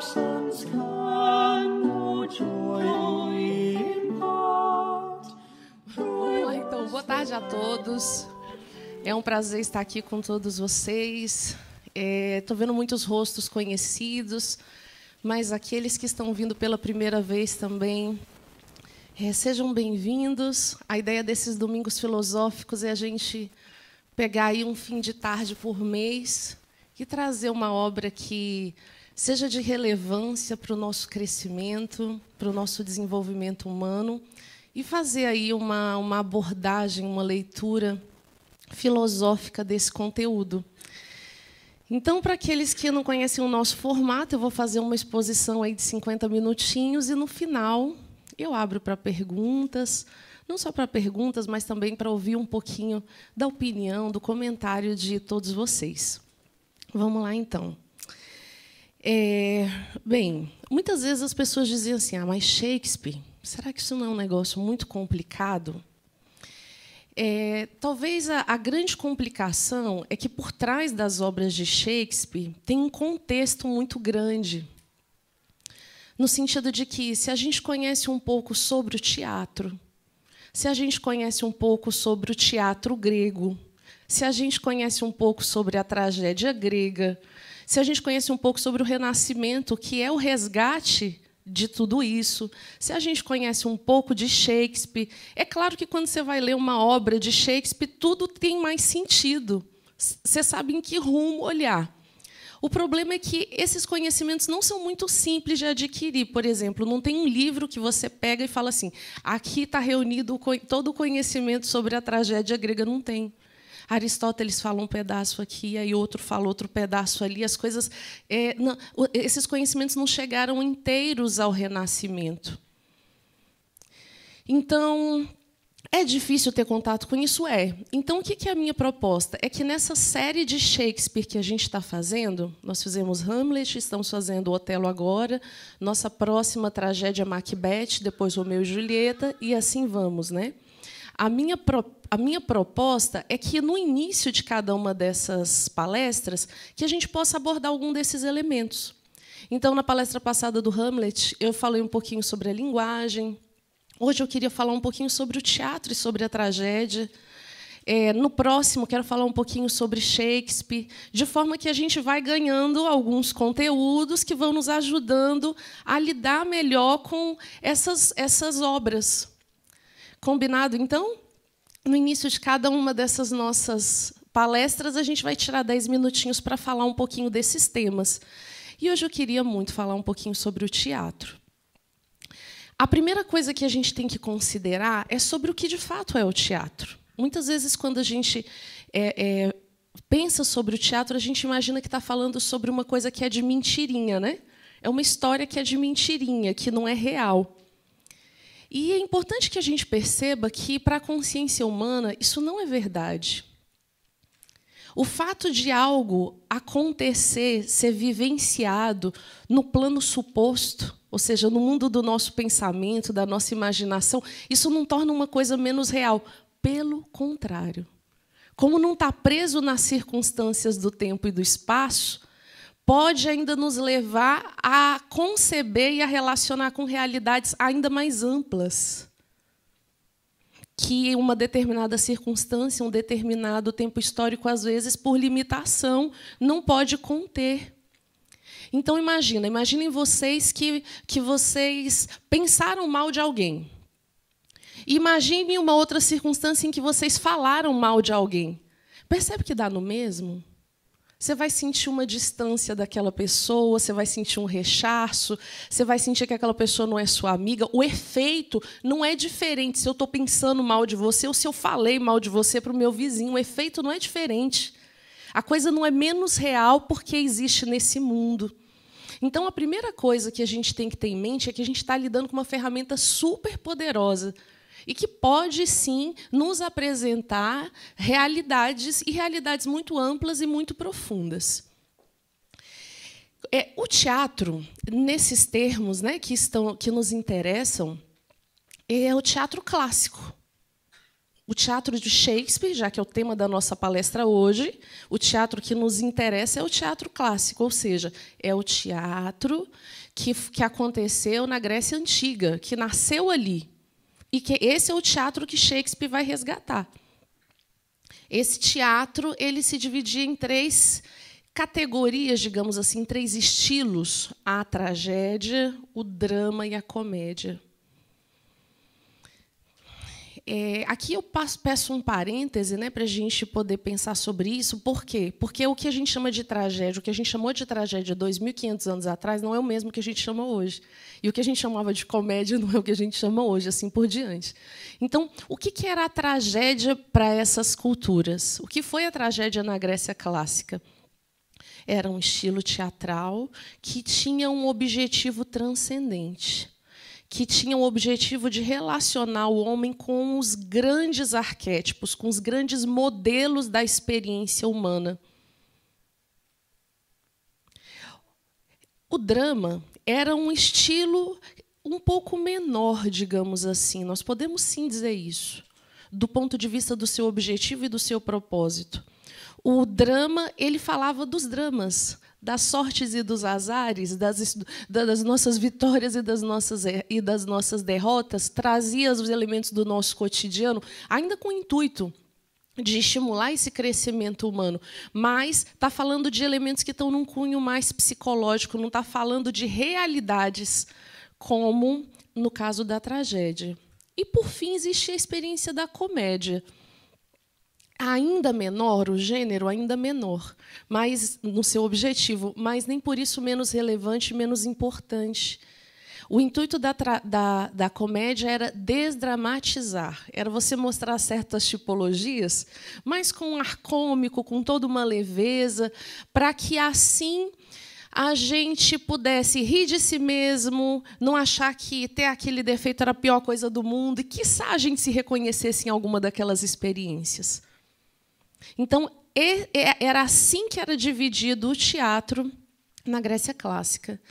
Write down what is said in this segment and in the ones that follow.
absence can no joy impart. Vamos lá, então. Boa tarde a todos. É um prazer estar aqui com todos vocês. Estou vendo muitos rostos conhecidos, mas aqueles que estão vindo pela primeira vez também, sejam bem-vindos. A ideia desses domingos filosóficos é a gente pegar aí um fim de tarde por mês e trazer uma obra que seja de relevância para o nosso crescimento, para o nosso desenvolvimento humano, e fazer aí uma abordagem, uma leitura filosófica desse conteúdo. Então, para aqueles que não conhecem o nosso formato, eu vou fazer uma exposição aí de 50 minutinhos e, no final, eu abro para perguntas, não só para perguntas, mas também para ouvir um pouquinho da opinião, do comentário de todos vocês. Vamos lá, então. Bem, muitas vezes as pessoas diziam assim, mas Shakespeare, será que isso não é um negócio muito complicado? Talvez a grande complicação é que, por trás das obras de Shakespeare, tem um contexto muito grande, no sentido de que, se a gente conhece um pouco sobre o teatro, se a gente conhece um pouco sobre o teatro grego, se a gente conhece um pouco sobre a tragédia grega, se a gente conhece um pouco sobre o Renascimento, que é o resgate de tudo isso, se a gente conhece um pouco de Shakespeare, é claro que, quando você vai ler uma obra de Shakespeare, tudo tem mais sentido. Você sabe em que rumo olhar. O problema é que esses conhecimentos não são muito simples de adquirir. Por exemplo, não tem um livro que você pega e fala assim, aqui está reunido todo o conhecimento sobre a tragédia grega. Não tem. Aristóteles fala um pedaço aqui, aí outro fala outro pedaço ali. As coisas, esses conhecimentos não chegaram inteiros ao Renascimento. Então, é difícil ter contato com isso? Então, o que é a minha proposta? É que, nessa série de Shakespeare que a gente está fazendo, nós fizemos Hamlet, estamos fazendo Otelo agora, nossa próxima tragédia Macbeth, depois Romeu e Julieta, e assim vamos, né? A minha proposta é que, no início de cada uma dessas palestras, que a gente possa abordar algum desses elementos. Então, na palestra passada do Hamlet, eu falei um pouquinho sobre a linguagem. Hoje eu queria falar um pouquinho sobre o teatro e sobre a tragédia. No próximo, quero falar um pouquinho sobre Shakespeare, de forma que a gente vai ganhando alguns conteúdos que vão nos ajudando a lidar melhor com essas obras. Combinado, então? No início de cada uma dessas nossas palestras, a gente vai tirar 10 minutinhos para falar um pouquinho desses temas. E hoje eu queria muito falar um pouquinho sobre o teatro. A primeira coisa que a gente tem que considerar é sobre o que, de fato, é o teatro. Muitas vezes, quando a gente pensa sobre o teatro, a gente imagina que está falando sobre uma coisa que é de mentirinha, né? É uma história que é de mentirinha, que não é real. E é importante que a gente perceba que, para a consciência humana, isso não é verdade. O fato de algo acontecer, ser vivenciado no plano suposto, ou seja, no mundo do nosso pensamento, da nossa imaginação, isso não torna uma coisa menos real. Pelo contrário. Como não está preso nas circunstâncias do tempo e do espaço, pode ainda nos levar a conceber e a relacionar com realidades ainda mais amplas que uma determinada circunstância, um determinado tempo histórico, às vezes, por limitação, não pode conter. Então, imaginem vocês que vocês pensaram mal de alguém. Imaginem uma outra circunstância em que vocês falaram mal de alguém. Percebe que dá no mesmo? Você vai sentir uma distância daquela pessoa, você vai sentir um rechaço, você vai sentir que aquela pessoa não é sua amiga. O efeito não é diferente se eu estou pensando mal de você ou se eu falei mal de você para o meu vizinho. O efeito não é diferente. A coisa não é menos real porque existe nesse mundo. Então, a primeira coisa que a gente tem que ter em mente é que a gente está lidando com uma ferramenta super poderosa e que pode, sim, nos apresentar realidades, e realidades muito amplas e muito profundas. O teatro, nesses termos, né, que nos interessam, é o teatro clássico. O teatro de Shakespeare, já que é o tema da nossa palestra hoje, o teatro que nos interessa é o teatro clássico, ou seja, é o teatro que aconteceu na Grécia Antiga, que nasceu ali. E que esse é o teatro que Shakespeare vai resgatar. Esse teatro ele se dividia em 3 categorias, digamos assim, 3 estilos: a tragédia, o drama e a comédia. Aqui eu peço um parêntese, né, para a gente poder pensar sobre isso. Por quê? Porque o que a gente chama de tragédia, o que a gente chamou de tragédia 2.500 anos atrás, não é o mesmo que a gente chama hoje. E o que a gente chamava de comédia não é o que a gente chama hoje, assim por diante. Então, o que era a tragédia para essas culturas? O que foi a tragédia na Grécia clássica? Era um estilo teatral que tinha um objetivo transcendente, que tinha o objetivo de relacionar o homem com os grandes arquétipos, com os grandes modelos da experiência humana. O drama era um estilo um pouco menor, digamos assim. Nós podemos sim dizer isso, do ponto de vista do seu objetivo e do seu propósito. O drama, ele falava dos dramas, das sortes e dos azares, das nossas vitórias e das nossas derrotas, trazia os elementos do nosso cotidiano, ainda com o intuito de estimular esse crescimento humano, mas está falando de elementos que estão num cunho mais psicológico, não está falando de realidades, como no caso da tragédia. E, por fim, existe a experiência da comédia. Ainda menor, o gênero ainda menor, mas no seu objetivo, mas nem por isso menos relevante, menos importante. O intuito da comédia era desdramatizar, era você mostrar certas tipologias, mas com um ar cômico, com toda uma leveza, para que assim a gente pudesse rir de si mesmo, não achar que ter aquele defeito era a pior coisa do mundo, e quiçá a gente se reconhecesse em alguma daquelas experiências. Então, era assim que era dividido o teatro na Grécia clássica.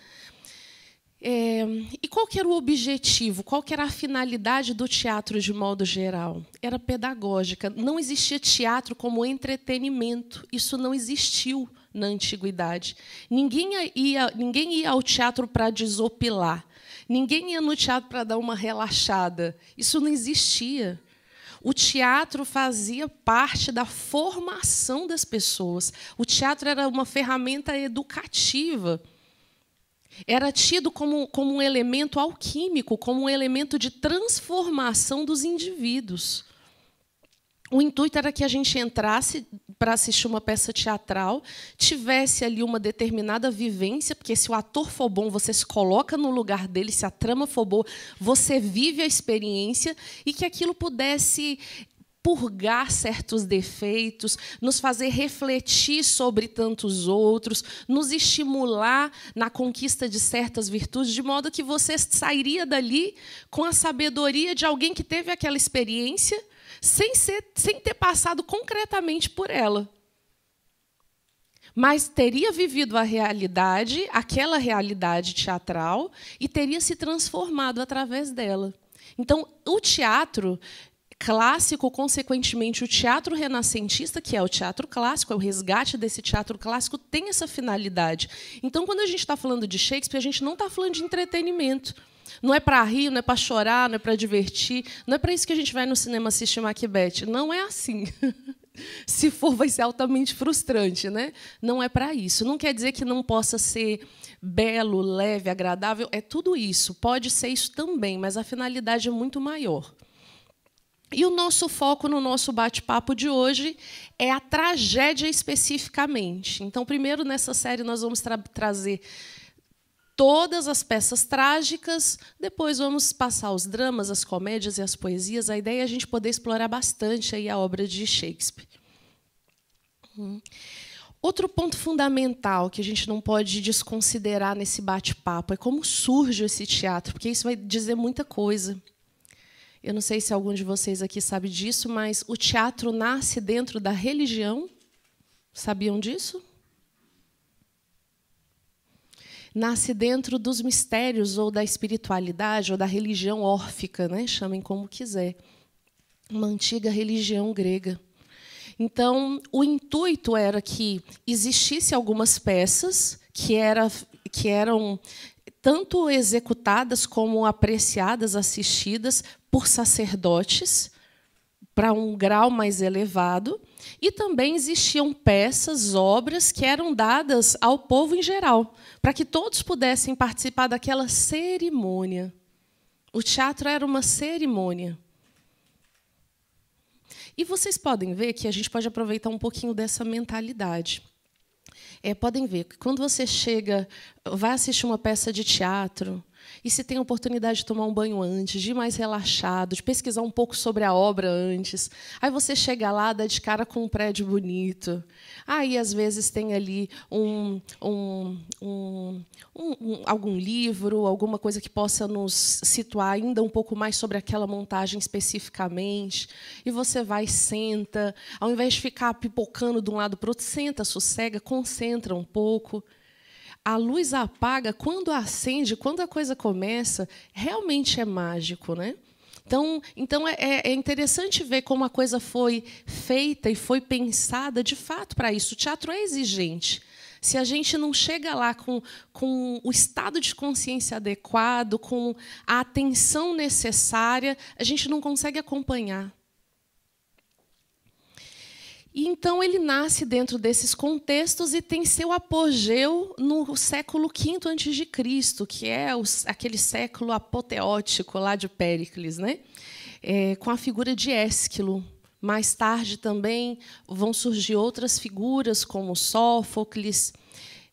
E qual que era o objetivo? Qual que era a finalidade do teatro de modo geral? Era pedagógica. Não existia teatro como entretenimento. Isso não existiu na antiguidade. Ninguém ia ao teatro para desopilar. Ninguém ia no teatro para dar uma relaxada. Isso não existia. O teatro fazia parte da formação das pessoas. O teatro era uma ferramenta educativa. Era tido como um elemento alquímico, como um elemento de transformação dos indivíduos. O intuito era que a gente entrasse para assistir uma peça teatral, tivesse ali uma determinada vivência, porque se o ator for bom, você se coloca no lugar dele, se a trama for boa, você vive a experiência, e que aquilo pudesse purgar certos defeitos, nos fazer refletir sobre tantos outros, nos estimular na conquista de certas virtudes, de modo que você sairia dali com a sabedoria de alguém que teve aquela experiência, sem ter passado concretamente por ela. Mas teria vivido a realidade, aquela realidade teatral, e teria se transformado através dela. Então, o teatro clássico, consequentemente, o teatro renascentista, que é o teatro clássico, é o resgate desse teatro clássico, tem essa finalidade. Então, quando a gente está falando de Shakespeare, a gente não está falando de entretenimento. Não é para rir, não é para chorar, não é para divertir, não é para isso que a gente vai no cinema assistir Macbeth. Não é assim. Se for, vai ser altamente frustrante, né? Não é para isso. Não quer dizer que não possa ser belo, leve, agradável. É tudo isso. Pode ser isso também, mas a finalidade é muito maior. E o nosso foco no nosso bate-papo de hoje é a tragédia especificamente. Então, primeiro, nessa série, nós vamos trazer todas as peças trágicas, depois vamos passar os dramas, as comédias e as poesias. A ideia é a gente poder explorar bastante aí a obra de Shakespeare. Outro ponto fundamental que a gente não pode desconsiderar nesse bate-papo é como surge esse teatro, porque isso vai dizer muita coisa. Eu não sei se algum de vocês aqui sabe disso, mas o teatro nasce dentro da religião. Sabiam disso? Nasce dentro dos mistérios ou da espiritualidade ou da religião órfica, né? Chamem como quiser. uma antiga religião grega. Então, o intuito era que existisse algumas peças que eram tanto executadas como apreciadas, assistidas por sacerdotes, para um grau mais elevado, e também existiam peças, obras que eram dadas ao povo em geral, para que todos pudessem participar daquela cerimônia. O teatro era uma cerimônia. E vocês podem ver que a gente pode aproveitar um pouquinho dessa mentalidade. Podem ver que quando você vai assistir uma peça de teatro, e se tem a oportunidade de tomar um banho antes, de ir mais relaxado, de pesquisar um pouco sobre a obra antes, aí você chega lá, dá de cara com um prédio bonito, aí às vezes tem ali algum livro, alguma coisa que possa nos situar ainda um pouco mais sobre aquela montagem especificamente, e você vai e senta, ao invés de ficar pipocando de um lado para o outro, senta, sossega, concentra um pouco. A luz apaga, quando acende, quando a coisa começa, realmente é mágico, né? Então é interessante ver como a coisa foi feita e foi pensada de fato para isso. O teatro é exigente. Se a gente não chega lá com o estado de consciência adequado, com a atenção necessária, a gente não consegue acompanhar. E então ele nasce dentro desses contextos e tem seu apogeu no século V a.C., que é aquele século apoteótico lá de Péricles, né? Com a figura de Ésquilo. Mais tarde também vão surgir outras figuras, como Sófocles,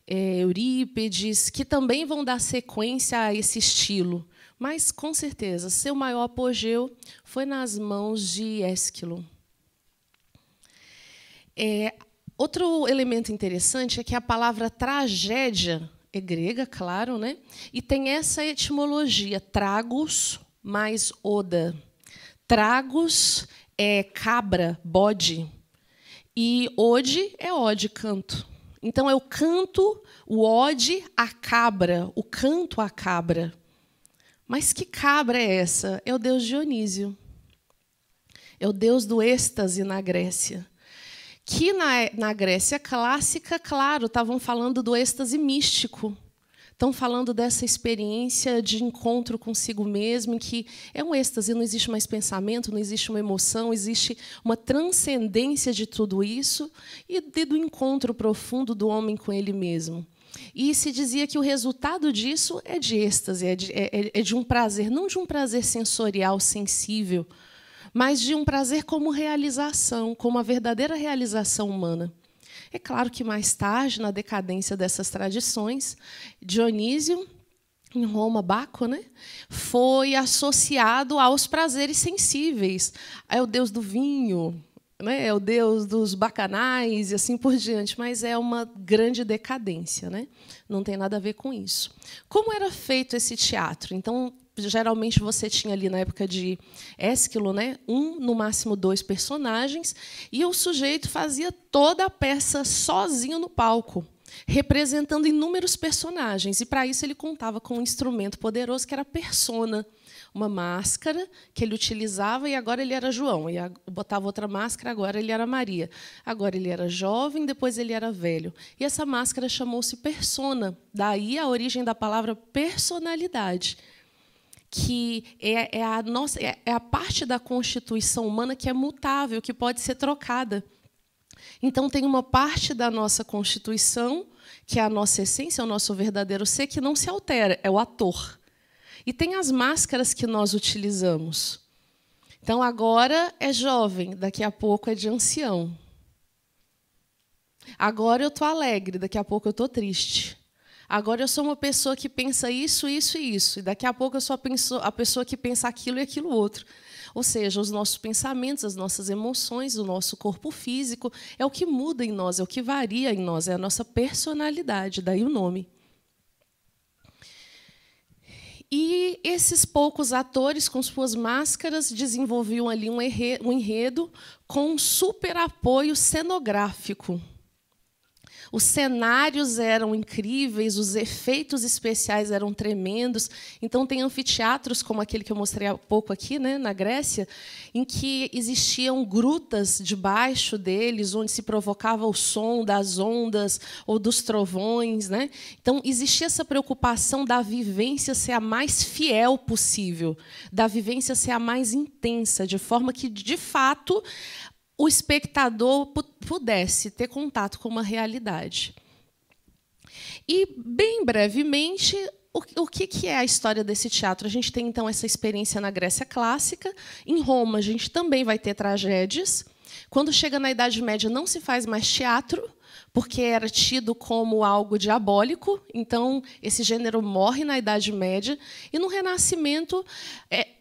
Eurípides, que também vão dar sequência a esse estilo. Mas, com certeza, seu maior apogeu foi nas mãos de Ésquilo. Outro elemento interessante é que a palavra tragédia é grega, claro, né? E tem essa etimologia, tragos mais oda. Tragos é cabra, bode, e ode é ode, canto. Então, é o canto, o ode à cabra, o canto à cabra. Mas que cabra é essa? É o deus Dionísio. É o deus do êxtase na Grécia. Que na Grécia clássica, claro, estavam falando do êxtase místico. Estão falando dessa experiência de encontro consigo mesmo, em que é um êxtase, não existe mais pensamento, não existe uma emoção, existe uma transcendência de tudo isso e do encontro profundo do homem com ele mesmo. E se dizia que o resultado disso é de êxtase, é de um prazer, não de um prazer sensorial, sensível, mas de um prazer como realização, como a verdadeira realização humana. É claro que, mais tarde, na decadência dessas tradições, Dionísio, em Roma, Baco, né, foi associado aos prazeres sensíveis. É o deus do vinho, né, é o deus dos bacanais, e assim por diante, mas é uma grande decadência, né? Não tem nada a ver com isso. Como era feito esse teatro? Então, geralmente você tinha ali na época de Ésquilo, né, no máximo 2 personagens, e o sujeito fazia toda a peça sozinho no palco, representando inúmeros personagens. E para isso ele contava com um instrumento poderoso que era a persona, uma máscara que ele utilizava, e agora ele era João, e botava outra máscara, agora ele era Maria. Agora ele era jovem, depois ele era velho. E essa máscara chamou-se persona, daí a origem da palavra personalidade, que é a parte da constituição humana que é mutável, que pode ser trocada. Então, tem uma parte da nossa constituição, que é a nossa essência, o nosso verdadeiro ser, que não se altera, é o ator. E tem as máscaras que nós utilizamos. Então, agora é jovem, daqui a pouco é de ancião. Agora eu estou alegre, daqui a pouco eu estou triste. Agora eu sou uma pessoa que pensa isso, isso e isso. E daqui a pouco eu sou a pessoa que pensa aquilo e aquilo outro. Ou seja, os nossos pensamentos, as nossas emoções, o nosso corpo físico é o que muda em nós, é o que varia em nós, é a nossa personalidade, daí o nome. E esses poucos atores, com suas máscaras, desenvolviam ali um enredo com um super apoio cenográfico. os cenários eram incríveis, os efeitos especiais eram tremendos. Então, tem anfiteatros, como aquele que eu mostrei há pouco aqui, né, na Grécia, em que existiam grutas debaixo deles, onde se provocava o som das ondas ou dos trovões, né? Então, existia essa preocupação da vivência ser a mais fiel possível, da vivência ser a mais intensa, de forma que, de fato, o espectador pudesse ter contato com uma realidade. E, bem brevemente, o que é a história desse teatro? A gente tem, então, essa experiência na Grécia clássica. Em Roma, a gente também vai ter tragédias. Quando chega na Idade Média, não se faz mais teatro, porque era tido como algo diabólico. Então, esse gênero morre na Idade Média. E, no Renascimento,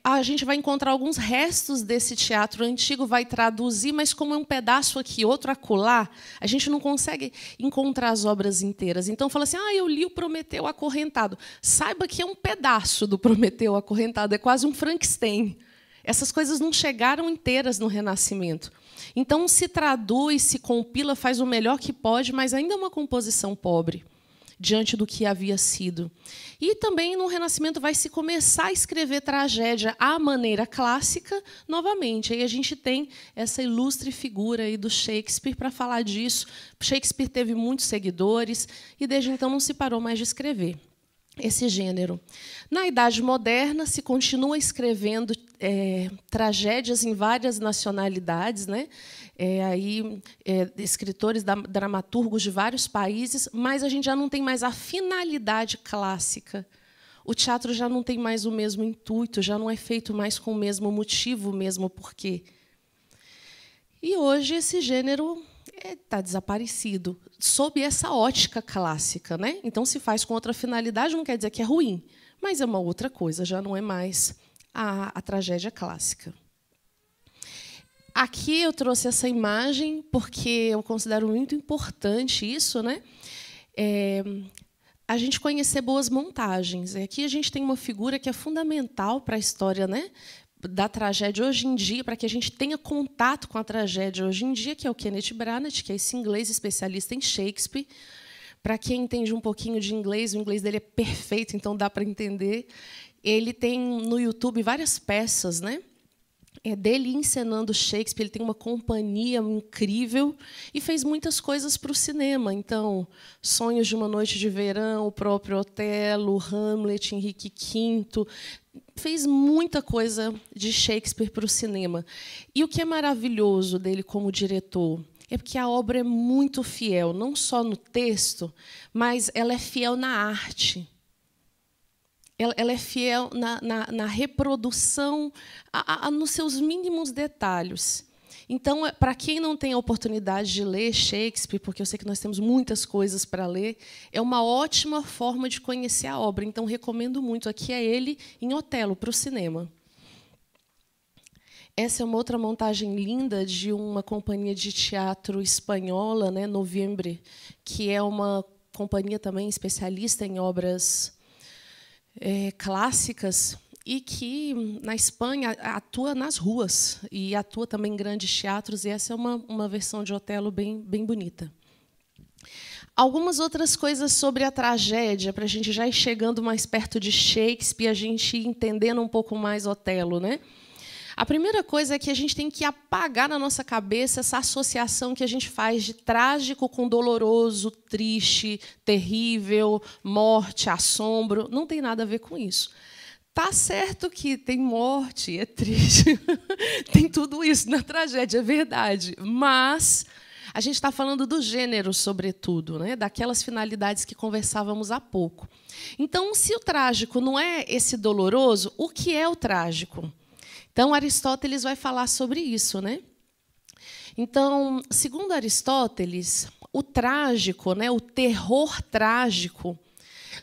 a gente vai encontrar alguns restos desse teatro antigo, vai traduzir, mas como é um pedaço aqui, outro acolá, a gente não consegue encontrar as obras inteiras. Então, fala assim, eu li o Prometeu Acorrentado. Saiba que é um pedaço do Prometeu Acorrentado, é quase um Frankenstein. Essas coisas não chegaram inteiras no Renascimento. Então, se traduz, se compila, faz o melhor que pode, mas ainda é uma composição pobre diante do que havia sido. E também, no Renascimento, vai se começar a escrever tragédia à maneira clássica novamente. Aí a gente tem essa ilustre figura aí do Shakespeare para falar disso. Shakespeare teve muitos seguidores e, desde então, não se parou mais de escrever esse gênero. Na Idade Moderna, se continua escrevendo tragédias em várias nacionalidades, né? Escritores, dramaturgos de vários países, mas a gente já não tem mais a finalidade clássica. O teatro já não tem mais o mesmo intuito, já não é feito mais com o mesmo motivo, o mesmo porquê. E hoje esse gênero está desaparecido, sob essa ótica clássica, né? Então, se faz com outra finalidade, não quer dizer que é ruim, mas é uma outra coisa, já não é mais a tragédia clássica. Aqui eu trouxe essa imagem porque eu considero muito importante isso, né? A gente conhecer boas montagens. Aqui a gente tem uma figura que é fundamental para a história, né, da tragédia hoje em dia, para que a gente tenha contato com a tragédia hoje em dia, que é o Kenneth Branagh, que é esse inglês especialista em Shakespeare. Para quem entende um pouquinho de inglês, o inglês dele é perfeito, então dá para entender. Ele tem no YouTube várias peças, né, dele encenando Shakespeare. Ele tem uma companhia incrível e fez muitas coisas para o cinema. Então, Sonhos de uma Noite de Verão, o próprio Otelo, Hamlet, Henrique V. Fez muita coisa de Shakespeare para o cinema. E o que é maravilhoso dele como diretor é porque a obra é muito fiel, não só no texto, mas ela é fiel na arte. Ela é fiel na reprodução, nos seus mínimos detalhes. Então, para quem não tem a oportunidade de ler Shakespeare, porque eu sei que nós temos muitas coisas para ler, é uma ótima forma de conhecer a obra. Então, recomendo muito. Aqui é ele em Otelo, para o cinema. Essa é uma outra montagem linda de uma companhia de teatro espanhola, né, Noviembre, que é uma companhia também especialista em obras clássicas e que, na Espanha, atua nas ruas e atua também em grandes teatros, e essa é uma versão de Otelo bem bonita. Algumas outras coisas sobre a tragédia, para a gente já ir chegando mais perto de Shakespeare, a gente ir entendendo um pouco mais Otelo, né? A primeira coisa é que a gente tem que apagar na nossa cabeça essa associação que a gente faz de trágico com doloroso, triste, terrível, morte, assombro. Não tem nada a ver com isso. Tá certo que tem morte, é triste, tem tudo isso na tragédia, é verdade. Mas a gente está falando do gênero, sobretudo, né? Daquelas finalidades que conversávamos há pouco. Então, se o trágico não é esse doloroso, o que é o trágico? Então, Aristóteles vai falar sobre isso, né? Então, segundo Aristóteles, o trágico, né, o terror trágico,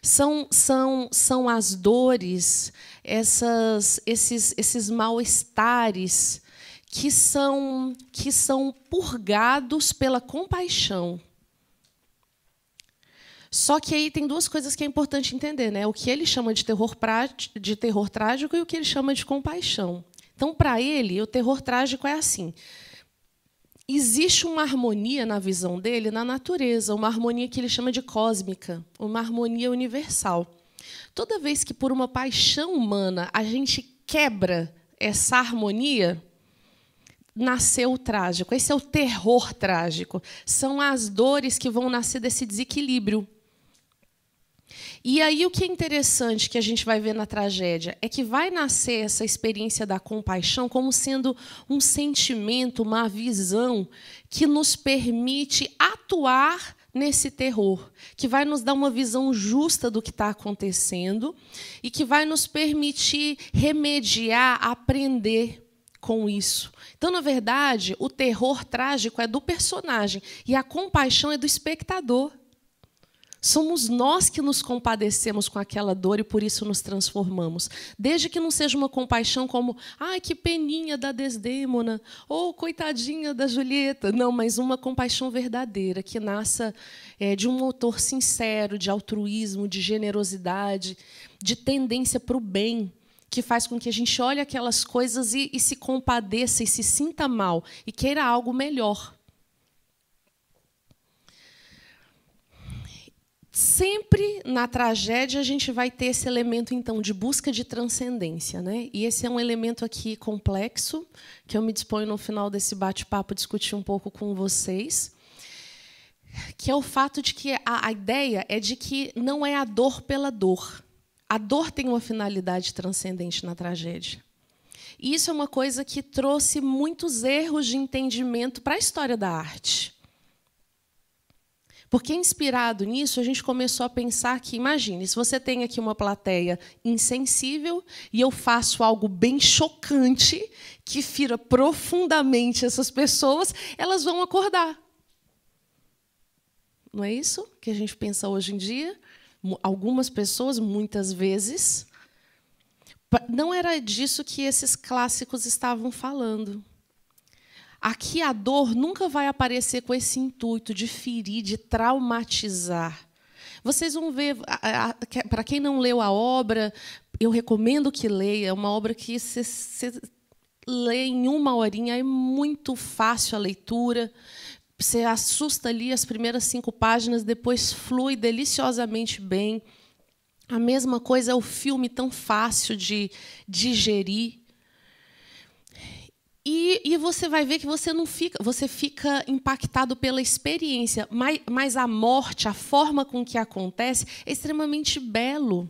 são as dores, esses mal-estares que são purgados pela compaixão. Só que aí tem duas coisas que é importante entender, né? O que ele chama de terror trágico e o que ele chama de compaixão. Então, para ele, o terror trágico é assim: existe uma harmonia na visão dele na natureza, uma harmonia que ele chama de cósmica, uma harmonia universal. Toda vez que, por uma paixão humana, a gente quebra essa harmonia, nasceu o trágico. Esse é o terror trágico. São as dores que vão nascer desse desequilíbrio. E aí o que é interessante que a gente vai ver na tragédia é que vai nascer essa experiência da compaixão como sendo um sentimento, uma visão que nos permite atuar nesse terror, que vai nos dar uma visão justa do que está acontecendo e que vai nos permitir remediar, aprender com isso. Então, na verdade, o terror trágico é do personagem e a compaixão é do espectador. Somos nós que nos compadecemos com aquela dor e por isso nos transformamos. Desde que não seja uma compaixão como ai, que peninha da Desdémona, ou coitadinha da Julieta. Não, mas uma compaixão verdadeira, que nasça de um motor sincero, de altruísmo, de generosidade, de tendência para o bem, que faz com que a gente olhe aquelas coisas e se compadeça e se sinta mal e queira algo melhor. Sempre na tragédia a gente vai ter esse elemento então de busca de transcendência, né? E esse é um elemento aqui complexo que eu me disponho no final desse bate-papo discutir um pouco com vocês, que é o fato de que a ideia é de que não é a dor pela dor. A dor tem uma finalidade transcendente na tragédia. E isso é uma coisa que trouxe muitos erros de entendimento para a história da arte. Porque, inspirado nisso, a gente começou a pensar que, imagine, se você tem aqui uma plateia insensível e eu faço algo bem chocante, que fira profundamente essas pessoas, elas vão acordar. Não é isso que a gente pensa hoje em dia? Algumas pessoas, muitas vezes, não era disso que esses clássicos estavam falando. Aqui a dor nunca vai aparecer com esse intuito de ferir, de traumatizar. Vocês vão ver, para quem não leu a obra, eu recomendo que leia. É uma obra que você lê em 1 horinha, é muito fácil a leitura. Você assusta ali as primeiras 5 páginas, depois flui deliciosamente bem. A mesma coisa é o filme, tão fácil de digerir. E você vai ver que você fica impactado pela experiência, mas a morte, a forma com que acontece, é extremamente belo.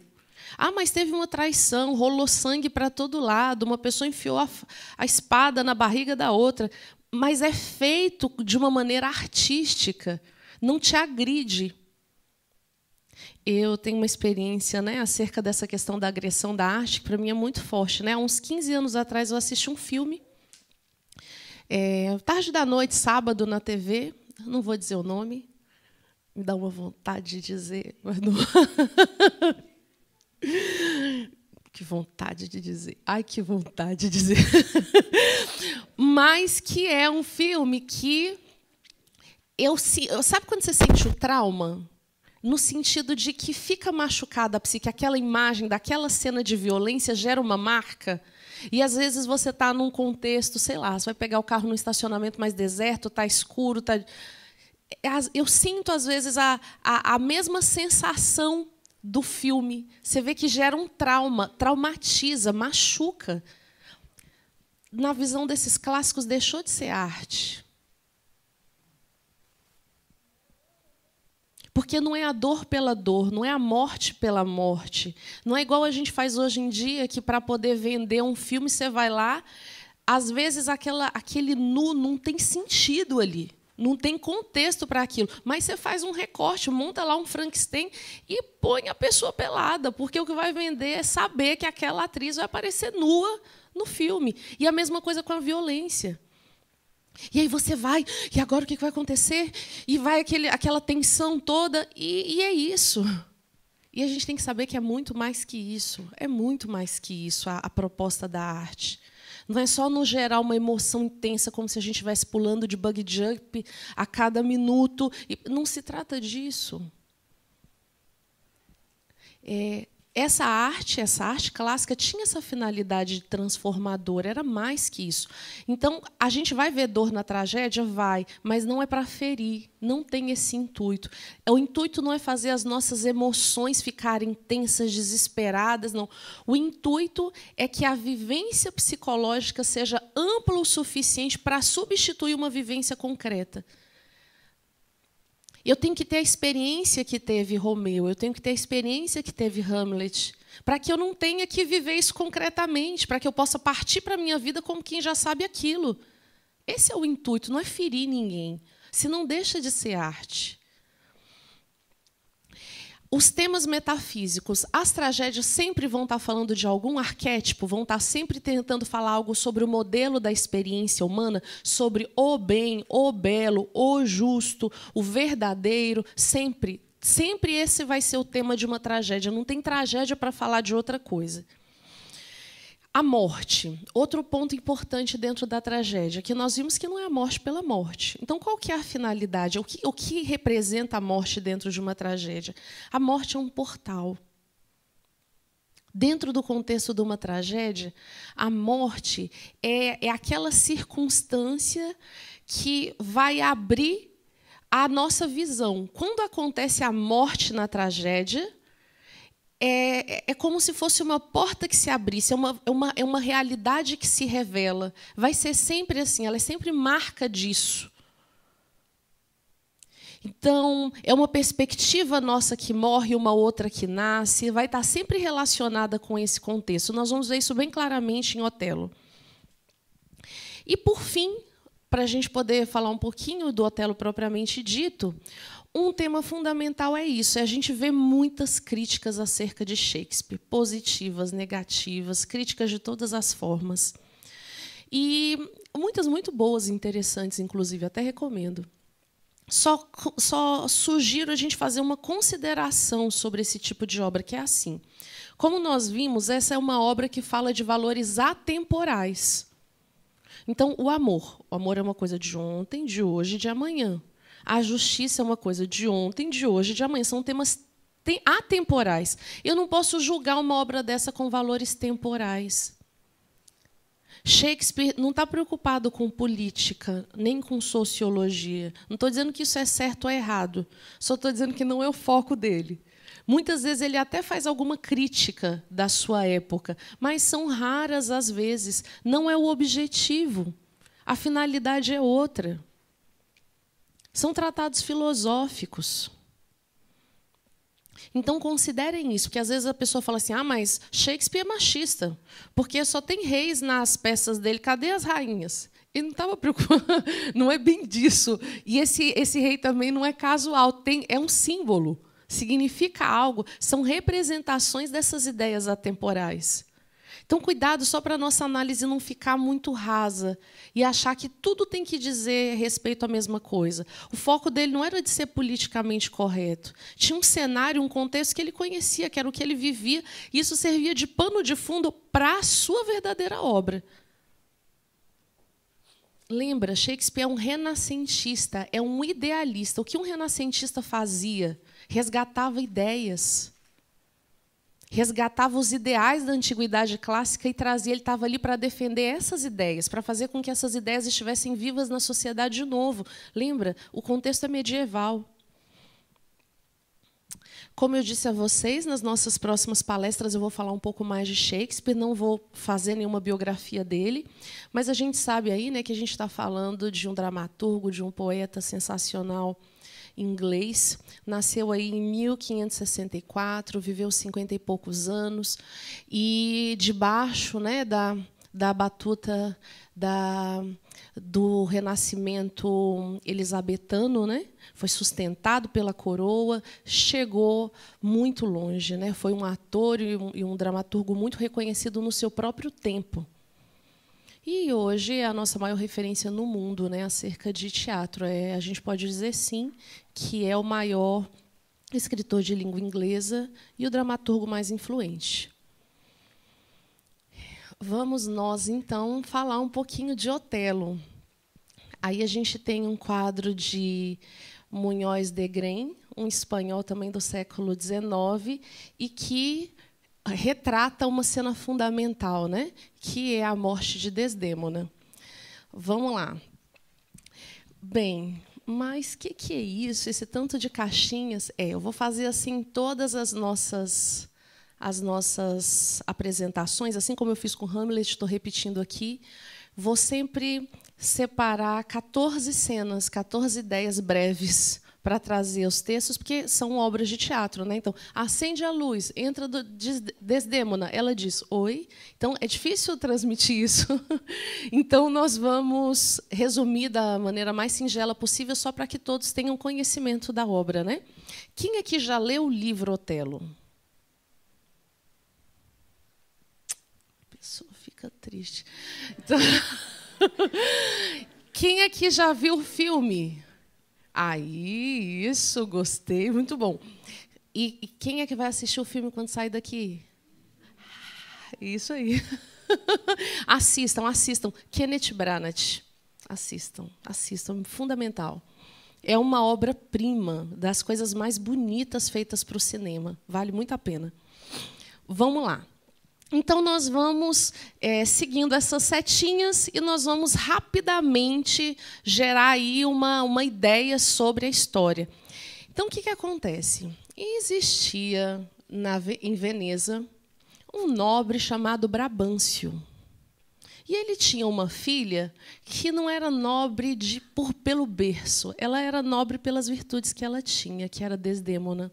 Ah, mas teve uma traição, rolou sangue para todo lado, uma pessoa enfiou a espada na barriga da outra, mas é feito de uma maneira artística, não te agride. Eu tenho uma experiência, né, acerca dessa questão da agressão da arte, que para mim é muito forte. Né? Há uns 15 anos atrás, eu assisti um filme, tarde da noite, sábado, na TV, não vou dizer o nome, me dá uma vontade de dizer, mas não... Que vontade de dizer. Ai, que vontade de dizer. Mas que é um filme que... Sabe quando você sente o trauma? No sentido de que fica machucada a psique, aquela imagem daquela cena de violência gera uma marca. E, às vezes, você está num contexto, sei lá, você vai pegar o carro num estacionamento mais deserto, está escuro. Eu sinto, às vezes, a mesma sensação do filme. Você vê que gera um trauma, traumatiza, machuca. Na visão desses clássicos, deixou de ser arte. Porque não é a dor pela dor, não é a morte pela morte. Não é igual a gente faz hoje em dia, que para poder vender um filme, você vai lá, às vezes aquele nu não tem sentido ali, não tem contexto para aquilo, mas você faz um recorte, monta lá um Frankenstein e põe a pessoa pelada, porque o que vai vender é saber que aquela atriz vai aparecer nua no filme. E a mesma coisa com a violência. E aí você vai, e agora o que vai acontecer? E vai aquela tensão toda, e é isso. E a gente tem que saber que é muito mais que isso. É muito mais que isso a proposta da arte. Não é só nos gerar uma emoção intensa, como se a gente estivesse pulando de bug jump a cada minuto. E não se trata disso. essa arte clássica tinha essa finalidade transformadora, era mais que isso. Então, a gente vai ver dor na tragédia? Vai, mas não é para ferir, não tem esse intuito. O intuito não é fazer as nossas emoções ficarem tensas, desesperadas, não. O intuito é que a vivência psicológica seja ampla o suficiente para substituir uma vivência concreta. Eu tenho que ter a experiência que teve Romeu, eu tenho que ter a experiência que teve Hamlet, para que eu não tenha que viver isso concretamente, para que eu possa partir para a minha vida como quem já sabe aquilo. Esse é o intuito, não é ferir ninguém, senão deixa de ser arte. Os temas metafísicos, as tragédias sempre vão estar falando de algum arquétipo, vão estar sempre tentando falar algo sobre o modelo da experiência humana, sobre o bem, o belo, o justo, o verdadeiro, sempre. Sempre esse vai ser o tema de uma tragédia. Não tem tragédia para falar de outra coisa. A morte, outro ponto importante dentro da tragédia, que nós vimos que não é a morte pela morte. Então, qual que é a finalidade? O que representa a morte dentro de uma tragédia? A morte é um portal. Dentro do contexto de uma tragédia, a morte é aquela circunstância que vai abrir a nossa visão. Quando acontece a morte na tragédia, é como se fosse uma porta que se abrisse, é uma realidade que se revela. Vai ser sempre assim, ela é sempre marca disso. Então, é uma perspectiva nossa que morre, uma outra que nasce, vai estar sempre relacionada com esse contexto. Nós vamos ver isso bem claramente em Otelo. E, por fim, para a gente poder falar um pouquinho do Otelo propriamente dito, um tema fundamental é isso, é a gente vê muitas críticas acerca de Shakespeare, positivas, negativas, críticas de todas as formas. E muitas muito boas e interessantes, inclusive, até recomendo. Só sugiro a gente fazer uma consideração sobre esse tipo de obra, que é assim. Como nós vimos, essa é uma obra que fala de valores atemporais. Então, o amor é uma coisa de ontem, de hoje e de amanhã. A justiça é uma coisa de ontem, de hoje e de amanhã. São temas atemporais. Eu não posso julgar uma obra dessa com valores temporais. Shakespeare não está preocupado com política, nem com sociologia. Não estou dizendo que isso é certo ou errado. Só estou dizendo que não é o foco dele. Muitas vezes ele até faz alguma crítica da sua época, mas são raras as vezes. Não é o objetivo. A finalidade é outra. São tratados filosóficos. Então, considerem isso, porque às vezes a pessoa fala assim, mas Shakespeare é machista, porque só tem reis nas peças dele, cadê as rainhas? Ele não estava preocupado, não é bem disso. E esse rei também não é casual, é um símbolo, significa algo, são representações dessas ideias atemporais. Então, cuidado só para a nossa análise não ficar muito rasa e achar que tudo tem que dizer respeito à mesma coisa. O foco dele não era de ser politicamente correto. Tinha um cenário, um contexto que ele conhecia, que era o que ele vivia, e isso servia de pano de fundo para a sua verdadeira obra. Lembra, Shakespeare é um renascentista, é um idealista. O que um renascentista fazia? Resgatava ideias. Resgatava os ideais da antiguidade clássica e trazia, ele estava ali para defender essas ideias, para fazer com que essas ideias estivessem vivas na sociedade de novo. Lembra? O contexto é medieval. Como eu disse a vocês, nas nossas próximas palestras eu vou falar um pouco mais de Shakespeare, não vou fazer nenhuma biografia dele, mas a gente sabe aí, né, que a gente está falando de um dramaturgo, de um poeta sensacional inglês, nasceu aí em 1564, viveu 50 e poucos anos, e debaixo, né, da batuta do renascimento elisabetano, né, foi sustentado pela coroa, chegou muito longe, né, foi um ator e um dramaturgo muito reconhecido no seu próprio tempo. E hoje é a nossa maior referência no mundo, né, acerca de teatro. A gente pode dizer, sim, que é o maior escritor de língua inglesa e o dramaturgo mais influente. Vamos nós, então, falar um pouquinho de Otelo. Aí a gente tem um quadro de Munhoz de Grem, um espanhol também do século XIX, e que retrata uma cena fundamental, né? Que é a morte de Desdémona. Vamos lá. Bem, mas o que é isso? Esse tanto de caixinhas? Eu vou fazer assim todas as nossas apresentações, assim como eu fiz com Hamlet, estou repetindo aqui. Vou sempre separar 14 cenas, 14 ideias breves para trazer os textos, porque são obras de teatro, né? Então, acende a luz, entra Desdémona, ela diz oi. Então, é difícil transmitir isso. Então, nós vamos resumir da maneira mais singela possível, só para que todos tenham conhecimento da obra, né? Quem aqui já leu o livro Otelo? A pessoa fica triste. Então, quem aqui já viu o filme? Aí, isso, gostei, muito bom. E quem é que vai assistir o filme quando sair daqui? Isso aí. Assistam. Kenneth Branagh. Assistam, fundamental. É uma obra-prima das coisas mais bonitas feitas para o cinema. Vale muito a pena. Vamos lá. Então, nós vamos seguindo essas setinhas e nós vamos rapidamente gerar aí uma ideia sobre a história. Então, o que acontece? Existia em Veneza um nobre chamado Brabâncio. E ele tinha uma filha que não era nobre pelo berço, ela era nobre pelas virtudes que ela tinha, que era Desdémona.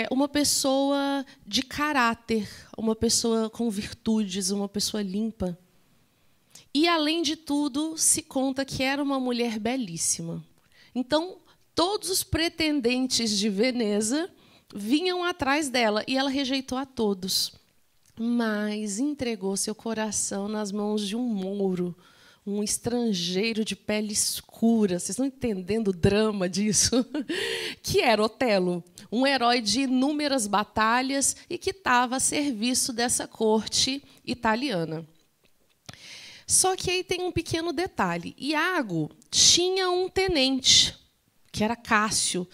Uma pessoa de caráter, uma pessoa com virtudes, uma pessoa limpa. E, além de tudo, se conta que era uma mulher belíssima. Então, todos os pretendentes de Veneza vinham atrás dela, e ela rejeitou a todos. Mas entregou seu coração nas mãos de um mouro, um estrangeiro de pele escura. Vocês estão entendendo o drama disso? Que era Otelo, um herói de inúmeras batalhas e que estava a serviço dessa corte italiana. Só que aí tem um pequeno detalhe. Iago tinha um tenente, que era Cássio,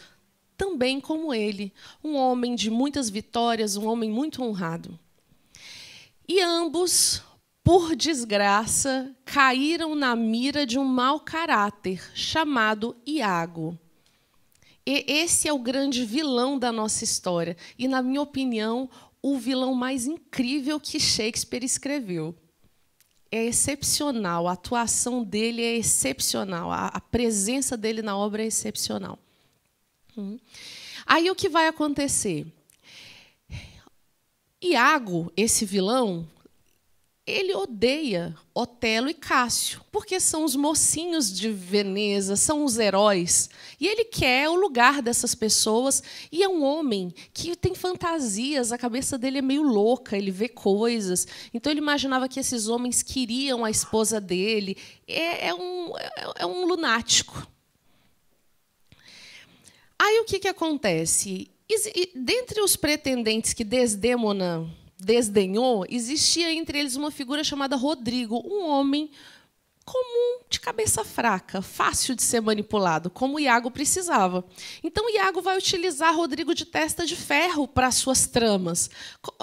também como ele, um homem de muitas vitórias, um homem muito honrado. E ambos, por desgraça, caíram na mira de um mau caráter chamado Iago. E esse é o grande vilão da nossa história. E, na minha opinião, o vilão mais incrível que Shakespeare escreveu. É excepcional, a atuação dele é excepcional, a presença dele na obra é excepcional. Aí o que vai acontecer? Iago, esse vilão, ele odeia Otelo e Cássio, porque são os mocinhos de Veneza, são os heróis. E ele quer o lugar dessas pessoas. E é um homem que tem fantasias, a cabeça dele é meio louca, ele vê coisas. Então, ele imaginava que esses homens queriam a esposa dele. É um lunático. Aí, o que acontece? Dentre os pretendentes que Desdémona desdenhou, existia entre eles uma figura chamada Rodrigo, um homem comum, de cabeça fraca, fácil de ser manipulado, como Iago precisava. Então, Iago vai utilizar Rodrigo de testa de ferro para as suas tramas.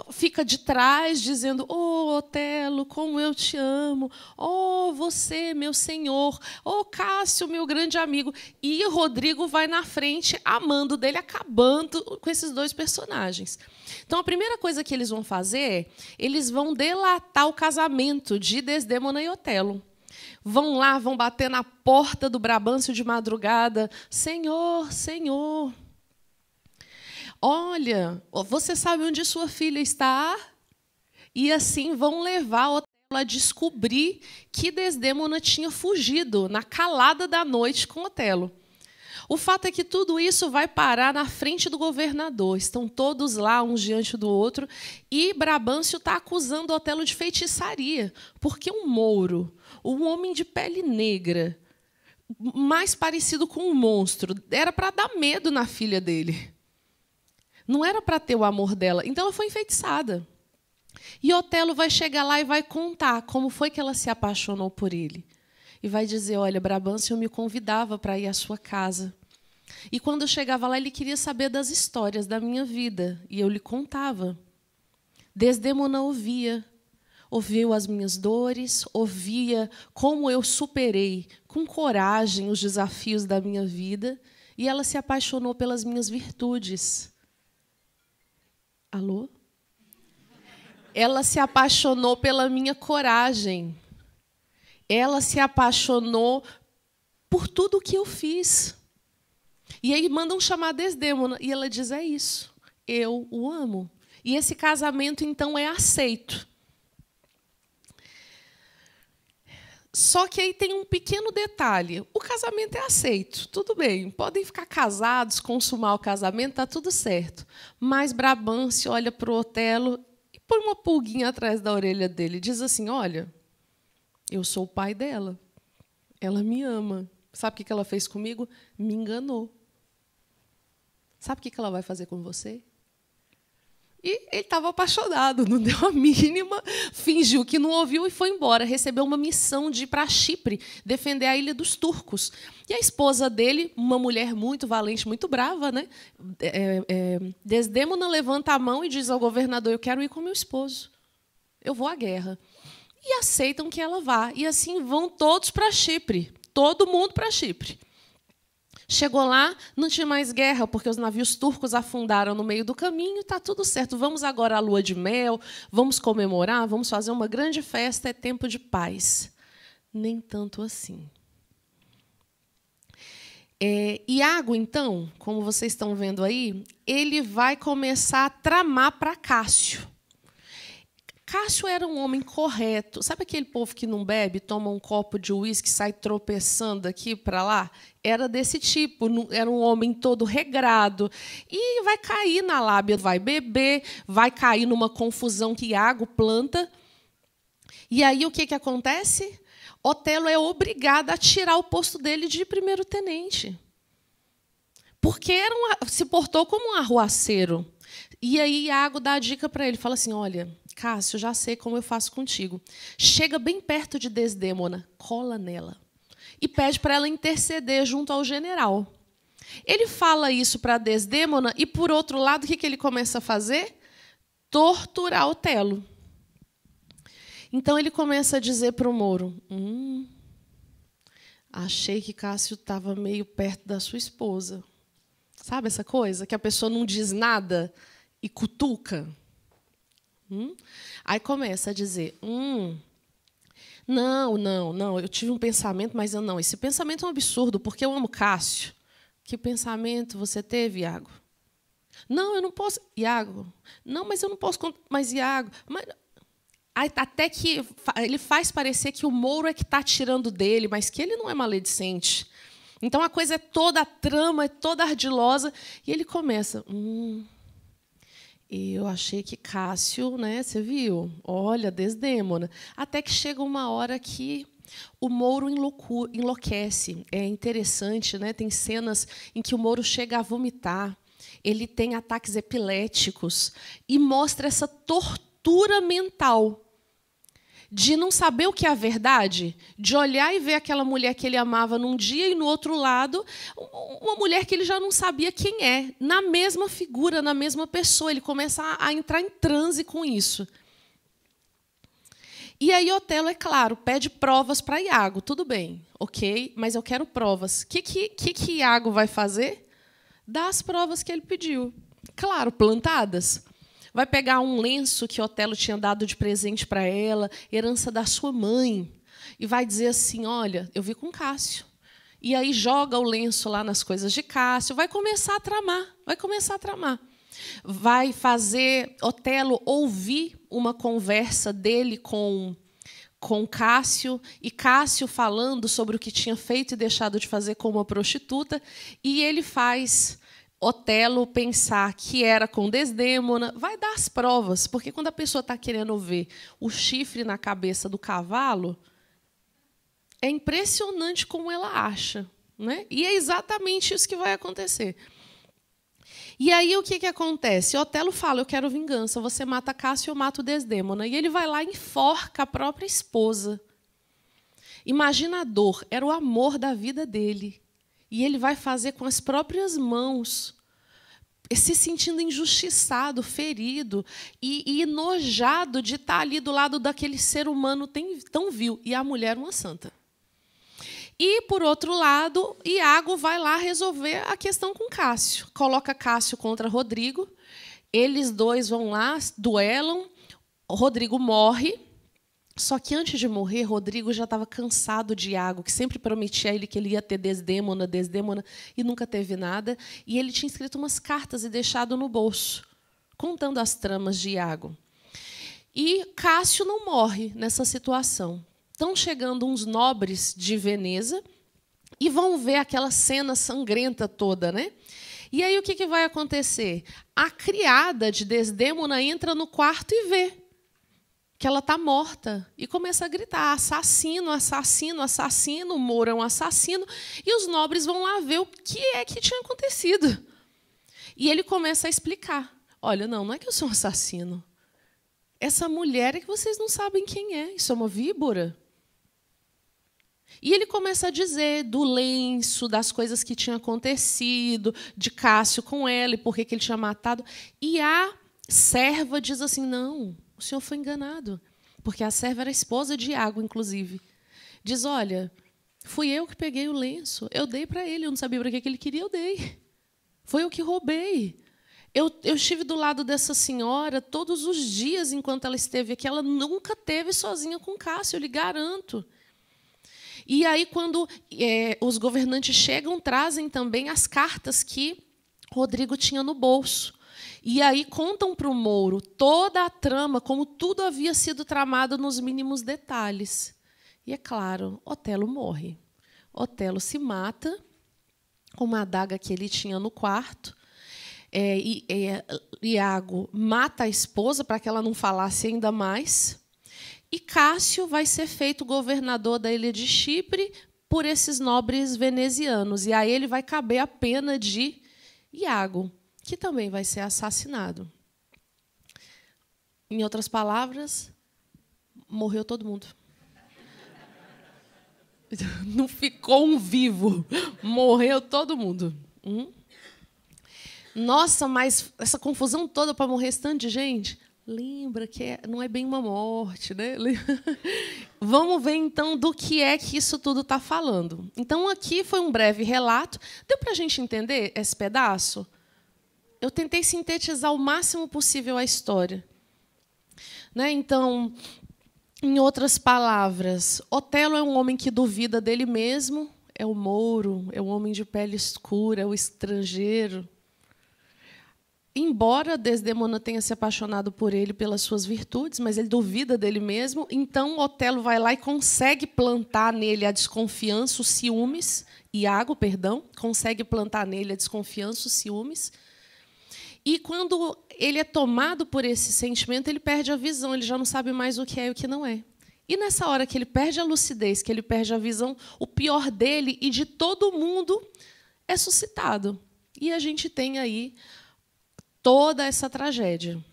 Fica de trás, dizendo: "Oh, Otelo, como eu te amo! Oh, você, meu senhor! Oh, Cássio, meu grande amigo!" E Rodrigo vai na frente, amando dele, acabando com esses dois personagens. Então, a primeira coisa que eles vão fazer, eles vão delatar o casamento de Desdémona e Otelo. Vão lá, vão bater na porta do Brabâncio de madrugada. "Senhor, senhor, olha, você sabe onde sua filha está?" E assim vão levar Otelo a descobrir que Desdémona tinha fugido na calada da noite com Otelo. O fato é que tudo isso vai parar na frente do governador. Estão todos lá, uns diante do outro, e Brabâncio está acusando Otelo de feitiçaria, porque um mouro, um homem de pele negra, mais parecido com um monstro, era para dar medo na filha dele. Não era para ter o amor dela. Então, ela foi enfeitiçada. E Otelo vai chegar lá e vai contar como foi que ela se apaixonou por ele. E vai dizer: "Olha, Brabâncio me convidava para ir à sua casa. E quando eu chegava lá, ele queria saber das histórias da minha vida. E eu lhe contava. Desdémona ouviu as minhas dores, ouvia como eu superei com coragem os desafios da minha vida, e ela se apaixonou pelas minhas virtudes. Alô? Ela se apaixonou pela minha coragem. Ela se apaixonou por tudo o que eu fiz. E aí mandam chamar Desdémona, e ela diz, é isso, eu o amo. E esse casamento, então, é aceito. Só que aí tem um pequeno detalhe. O casamento é aceito, tudo bem. Podem ficar casados, consumar o casamento, está tudo certo. Mas Brabantio olha para o Otelo e põe uma pulguinha atrás da orelha dele. Diz assim, olha, eu sou o pai dela. Ela me ama. Sabe o que ela fez comigo? Me enganou. Sabe o que ela vai fazer com você? E ele estava apaixonado, não deu a mínima, fingiu que não ouviu e foi embora. Recebeu uma missão de ir para Chipre, defender a ilha dos turcos. E a esposa dele, uma mulher muito valente, muito brava, né? Desdémona levanta a mão e diz ao governador, eu quero ir com meu esposo, eu vou à guerra. E aceitam que ela vá. E assim vão todos para Chipre, todo mundo para Chipre. Chegou lá, não tinha mais guerra, porque os navios turcos afundaram no meio do caminho, está tudo certo. Vamos agora à lua de mel, vamos comemorar, vamos fazer uma grande festa, é tempo de paz. Nem tanto assim. Iago, então, como vocês estão vendo aí, ele vai começar a tramar para Cássio. Cássio era um homem correto. Sabe aquele povo que não bebe, toma um copo de uísque e sai tropeçando daqui para lá? Era desse tipo. Era um homem todo regrado. E vai cair na lábia, vai beber, vai cair numa confusão que Iago planta. E aí o que acontece? Otelo é obrigado a tirar o posto dele de primeiro-tenente. Porque se portou como um arruaceiro. E aí Iago dá a dica para ele, fala assim, olha, Cássio, já sei como eu faço contigo. Chega bem perto de Desdémona, cola nela e pede para ela interceder junto ao general. Ele fala isso para Desdémona e, por outro lado, o que ele começa a fazer? Torturar Otelo. Então, ele começa a dizer para o Moro, achei que Cássio estava meio perto da sua esposa. Sabe essa coisa? Que a pessoa não diz nada e cutuca? Aí começa a dizer, não, eu tive um pensamento, mas eu não. Esse pensamento é um absurdo, porque eu amo Cássio. Que pensamento você teve, Iago? Não, eu não posso. Iago, não, mas eu não posso. Mas, Iago. Até que ele faz parecer que o Moro é que está tirando dele, mas que ele não é maledicente. Então a coisa é toda a trama, é toda ardilosa. E ele começa. Eu achei que Cássio, né, você viu? Olha, Desdémona. Até que chega uma hora que o Moro enlouquece. É interessante, né? Tem cenas em que o Moro chega a vomitar. Ele tem ataques epiléticos e mostra essa tortura mental de não saber o que é a verdade, de olhar e ver aquela mulher que ele amava num dia e, no outro lado, uma mulher que ele já não sabia quem é, na mesma figura, na mesma pessoa. Ele começa a entrar em transe com isso. E aí Otelo, é claro, pede provas para Iago. Tudo bem, ok, mas eu quero provas. O que Iago vai fazer? Dar as provas que ele pediu. Claro, plantadas. Vai pegar um lenço que Otelo tinha dado de presente para ela, herança da sua mãe, e vai dizer assim, olha, eu vi com Cássio. E aí joga o lenço lá nas coisas de Cássio, vai começar a tramar. Vai fazer Otelo ouvir uma conversa dele com Cássio, e Cássio falando sobre o que tinha feito e deixado de fazer com uma prostituta, e ele faz Otelo pensar que era com Desdémona, vai dar as provas, porque quando a pessoa está querendo ver o chifre na cabeça do cavalo, é impressionante como ela acha, né? E é exatamente isso que vai acontecer. E aí o que acontece? Otelo fala, eu quero vingança, você mata Cássio, eu mato Desdémona. E ele vai lá e enforca a própria esposa. Imagina a dor, era o amor da vida dele. E ele vai fazer com as próprias mãos. se sentindo injustiçado, ferido e enojado de estar ali do lado daquele ser humano tão vil. E a mulher, uma santa. E, por outro lado, Iago vai lá resolver a questão com Cássio. Coloca Cássio contra Rodrigo. Eles dois vão lá, duelam. Rodrigo morre. Só que, antes de morrer, Rodrigo já estava cansado de Iago, que sempre prometia a ele que ele ia ter Desdémona, e nunca teve nada. E ele tinha escrito umas cartas e deixado no bolso, contando as tramas de Iago. E Cássio não morre nessa situação. Estão chegando uns nobres de Veneza e vão ver aquela cena sangrenta toda, né? E aí o que vai acontecer? A criada de Desdémona entra no quarto e vê que ela está morta e começa a gritar: assassino, assassino, assassino, o Moro é um assassino. E os nobres vão lá ver o que é que tinha acontecido. E ele começa a explicar: olha, não é que eu sou um assassino. Essa mulher é que vocês não sabem quem é. Isso é uma víbora. E ele começa a dizer do lenço, das coisas que tinham acontecido, de Cássio com ela e por que ele tinha matado. E a serva diz assim: não, o senhor foi enganado. Porque a serva era a esposa de Iago, inclusive. Diz: olha, fui eu que peguei o lenço, eu dei para ele, eu não sabia para que ele queria, eu dei. Foi eu que roubei. Eu estive do lado dessa senhora todos os dias enquanto ela esteve aqui. Ela nunca esteve sozinha com Cássio, eu lhe garanto. E aí, quando os governantes chegam, trazem também as cartas que Rodrigo tinha no bolso. E aí contam para o Mouro toda a trama, como tudo havia sido tramado nos mínimos detalhes. E, é claro, Otelo morre. Otelo se mata com uma adaga que ele tinha no quarto. Iago mata a esposa para que ela não falasse ainda mais. E Cássio vai ser feito governador da ilha de Chipre por esses nobres venezianos. E a ele vai caber a pena de Iago, que também vai ser assassinado. Em outras palavras, morreu todo mundo. Não ficou um vivo, morreu todo mundo. Nossa, mas essa confusão toda para morrer esse tanto de gente? Lembra que não é bem uma morte, né? Vamos ver, então, do que é que isso tudo está falando. Então, aqui foi um breve relato. Deu para a gente entender esse pedaço? Eu tentei sintetizar o máximo possível a história. Né? Então, em outras palavras, Otelo é um homem que duvida dele mesmo, é o mouro, é o homem de pele escura, é o estrangeiro. Embora Desdémona tenha se apaixonado por ele pelas suas virtudes, mas ele duvida dele mesmo, então Otelo vai lá e consegue plantar nele a desconfiança, os ciúmes. Iago, consegue plantar nele a desconfiança, os ciúmes. E, quando ele é tomado por esse sentimento, ele perde a visão, ele já não sabe mais o que é e o que não é. E, nessa hora que ele perde a lucidez, que ele perde a visão, o pior dele e de todo mundo é suscitado. E a gente tem aí toda essa tragédia.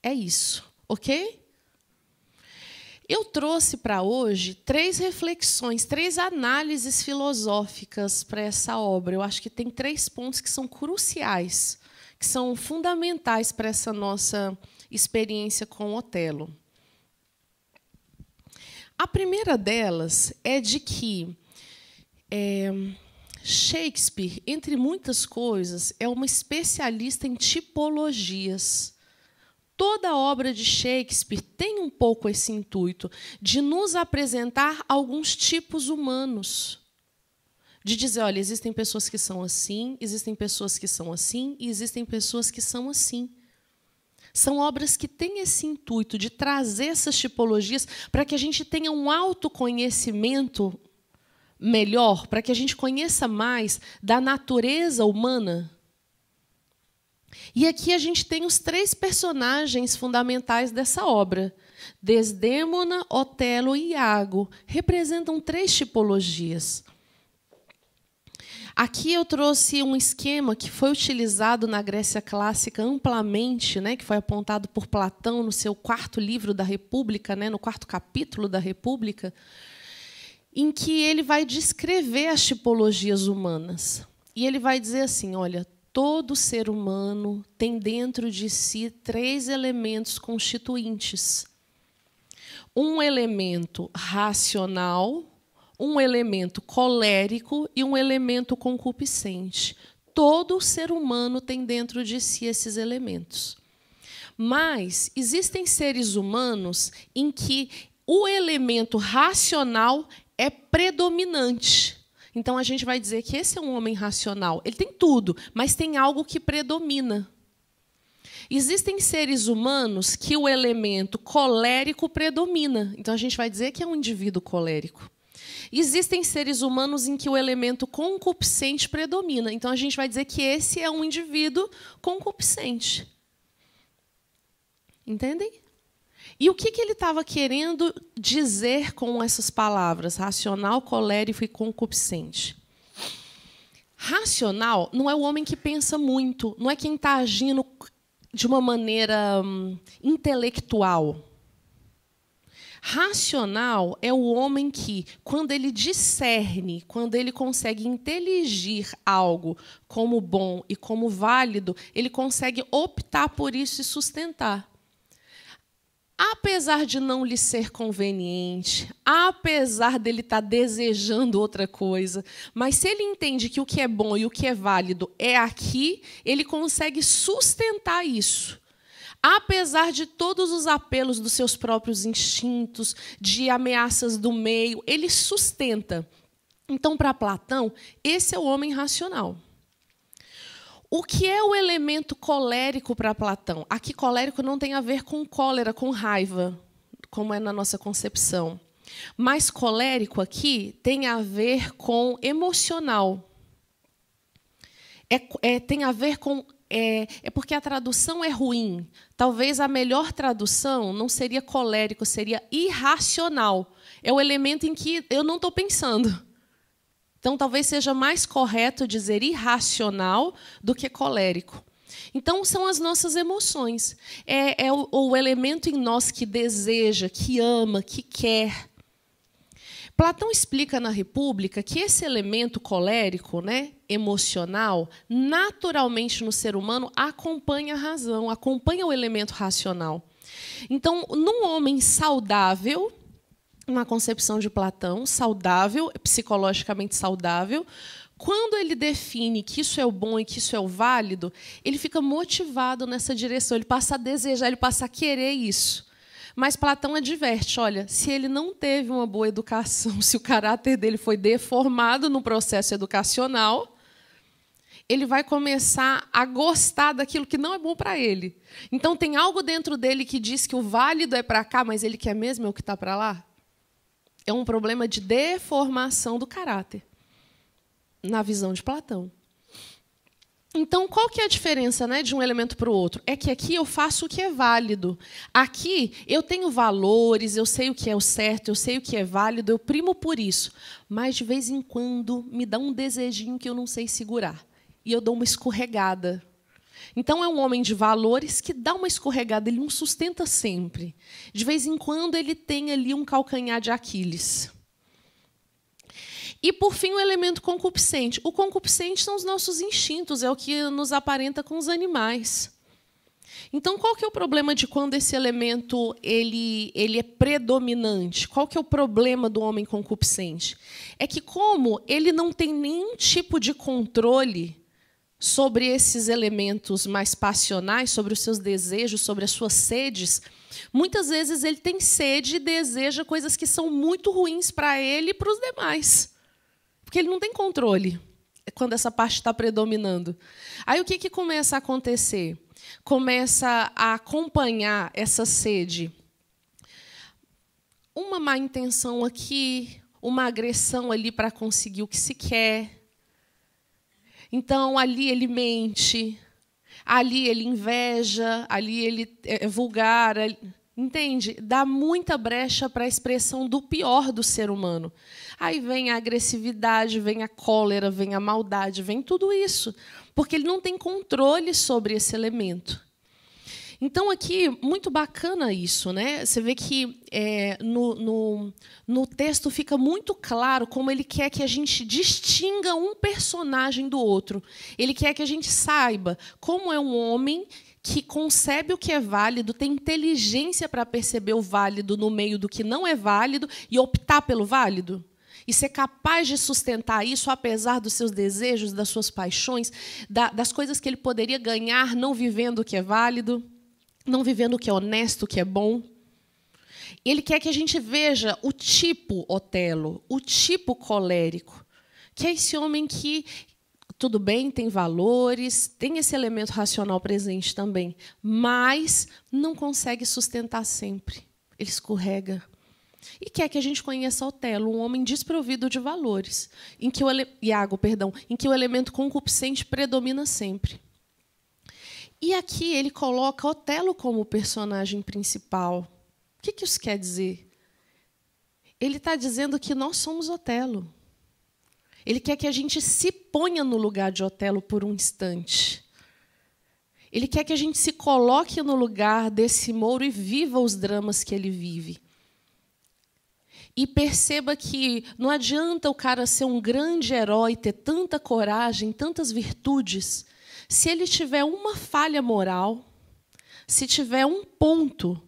É isso, ok? Eu trouxe para hoje 3 reflexões, 3 análises filosóficas para essa obra. Eu acho que tem 3 pontos que são cruciais, que são fundamentais para essa nossa experiência com Otelo. A primeira delas é de que Shakespeare, entre muitas coisas, é uma especialista em tipologias. Toda obra de Shakespeare tem um pouco esse intuito de nos apresentar alguns tipos humanos. De dizer, olha, existem pessoas que são assim, existem pessoas que são assim, e existem pessoas que são assim. São obras que têm esse intuito de trazer essas tipologias para que a gente tenha um autoconhecimento melhor, para que a gente conheça mais da natureza humana. E aqui a gente tem os 3 personagens fundamentais dessa obra. Desdémona, Otelo e Iago representam 3 tipologias. Aqui eu trouxe um esquema que foi utilizado na Grécia clássica amplamente, né, que foi apontado por Platão no seu 4º livro da República, né, no 4º capítulo da República, em que ele vai descrever as tipologias humanas. E ele vai dizer assim, olha, Todo ser humano tem dentro de si 3 elementos constituintes. Um elemento racional, um elemento colérico e um elemento concupiscente. Todo ser humano tem dentro de si esses elementos. Mas existem seres humanos em que o elemento racional é predominante. Então, a gente vai dizer que esse é um homem racional. Ele tem tudo, mas tem algo que predomina. Existem seres humanos que o elemento colérico predomina. Então, a gente vai dizer que é um indivíduo colérico. Existem seres humanos em que o elemento concupiscente predomina. Então, a gente vai dizer que esse é um indivíduo concupiscente. Entendem? E o que ele estava querendo dizer com essas palavras? Racional, colérico e concupiscente. Racional não é o homem que pensa muito, não é quem está agindo de uma maneira intelectual. Racional é o homem que, quando ele discerne, quando ele consegue inteligir algo como bom e como válido, ele consegue optar por isso e sustentar. Apesar de não lhe ser conveniente, apesar dele estar desejando outra coisa, mas se ele entende que o que é bom e o que é válido é aqui, ele consegue sustentar isso. Apesar de todos os apelos dos seus próprios instintos, de ameaças do meio, ele sustenta. Então, para Platão, esse é o homem racional. O que é o elemento colérico para Platão? Aqui, colérico não tem a ver com cólera, com raiva, como é na nossa concepção. Mas colérico aqui tem a ver com emocional. Tem a ver com... É porque a tradução é ruim. Talvez a melhor tradução não seria colérico, seria irracional. É o elemento em que eu não estou pensando. Então, talvez seja mais correto dizer irracional do que colérico. Então, são as nossas emoções. É o elemento em nós que deseja, que ama, que quer. Platão explica na República que esse elemento colérico, né, emocional, naturalmente no ser humano acompanha a razão, acompanha o elemento racional. Então, num homem saudável, na concepção de Platão, saudável, psicologicamente saudável, quando ele define que isso é o bom e que isso é o válido, ele fica motivado nessa direção, ele passa a desejar, ele passa a querer isso. Mas Platão adverte, olha, se ele não teve uma boa educação, se o caráter dele foi deformado no processo educacional, ele vai começar a gostar daquilo que não é bom para ele. Então, tem algo dentro dele que diz que o válido é para cá, mas ele quer mesmo é o que está para lá? É um problema de deformação do caráter, na visão de Platão. Então, qual que é a diferença, né, de um elemento para o outro? É que aqui eu faço o que é válido. Aqui eu tenho valores, eu sei o que é o certo, eu sei o que é válido, eu primo por isso. Mas, de vez em quando, me dá um desejinho que eu não sei segurar. E eu dou uma escorregada. Então, é um homem de valores que dá uma escorregada, ele não sustenta sempre. De vez em quando, ele tem ali um calcanhar de Aquiles. E, por fim, o elemento concupiscente. O concupiscente são os nossos instintos, é o que nos aparenta com os animais. Então, qual que é o problema de quando esse elemento ele é predominante? Qual que é o problema do homem concupiscente? É que, como ele não tem nenhum tipo de controle sobre esses elementos mais passionais, sobre os seus desejos, sobre as suas sedes, muitas vezes ele tem sede e deseja coisas que são muito ruins para ele e para os demais. Porque ele não tem controle quando essa parte está predominando. Aí o que começa a acontecer? Começa a acompanhar essa sede uma má intenção aqui, uma agressão ali para conseguir o que se quer. Então, ali ele mente, ali ele inveja, ali ele é vulgar, entende? Dá muita brecha para a expressão do pior do ser humano. Aí vem a agressividade, vem a cólera, vem a maldade, vem tudo isso, porque ele não tem controle sobre esse elemento. Então, aqui, muito bacana isso, né? Você vê que no texto fica muito claro como ele quer que a gente distinga um personagem do outro. Ele quer que a gente saiba como é um homem que concebe o que é válido, tem inteligência para perceber o válido no meio do que não é válido e optar pelo válido. E ser capaz de sustentar isso, apesar dos seus desejos, das suas paixões, das coisas que ele poderia ganhar não vivendo o que é válido, não vivendo o que é honesto, o que é bom. Ele quer que a gente veja o tipo Otelo, o tipo colérico, que é esse homem que, tudo bem, tem valores, tem esse elemento racional presente também, mas não consegue sustentar sempre. Ele escorrega. E quer que a gente conheça Otelo, um homem desprovido de valores, em que em que o elemento concupiscente predomina sempre. E aqui ele coloca Otelo como personagem principal. O que isso quer dizer? Ele está dizendo que nós somos Otelo. Ele quer que a gente se ponha no lugar de Otelo por um instante. Ele quer que a gente se coloque no lugar desse Mouro e viva os dramas que ele vive. E perceba que não adianta o cara ser um grande herói, ter tanta coragem, tantas virtudes, se ele tiver uma falha moral, se tiver um ponto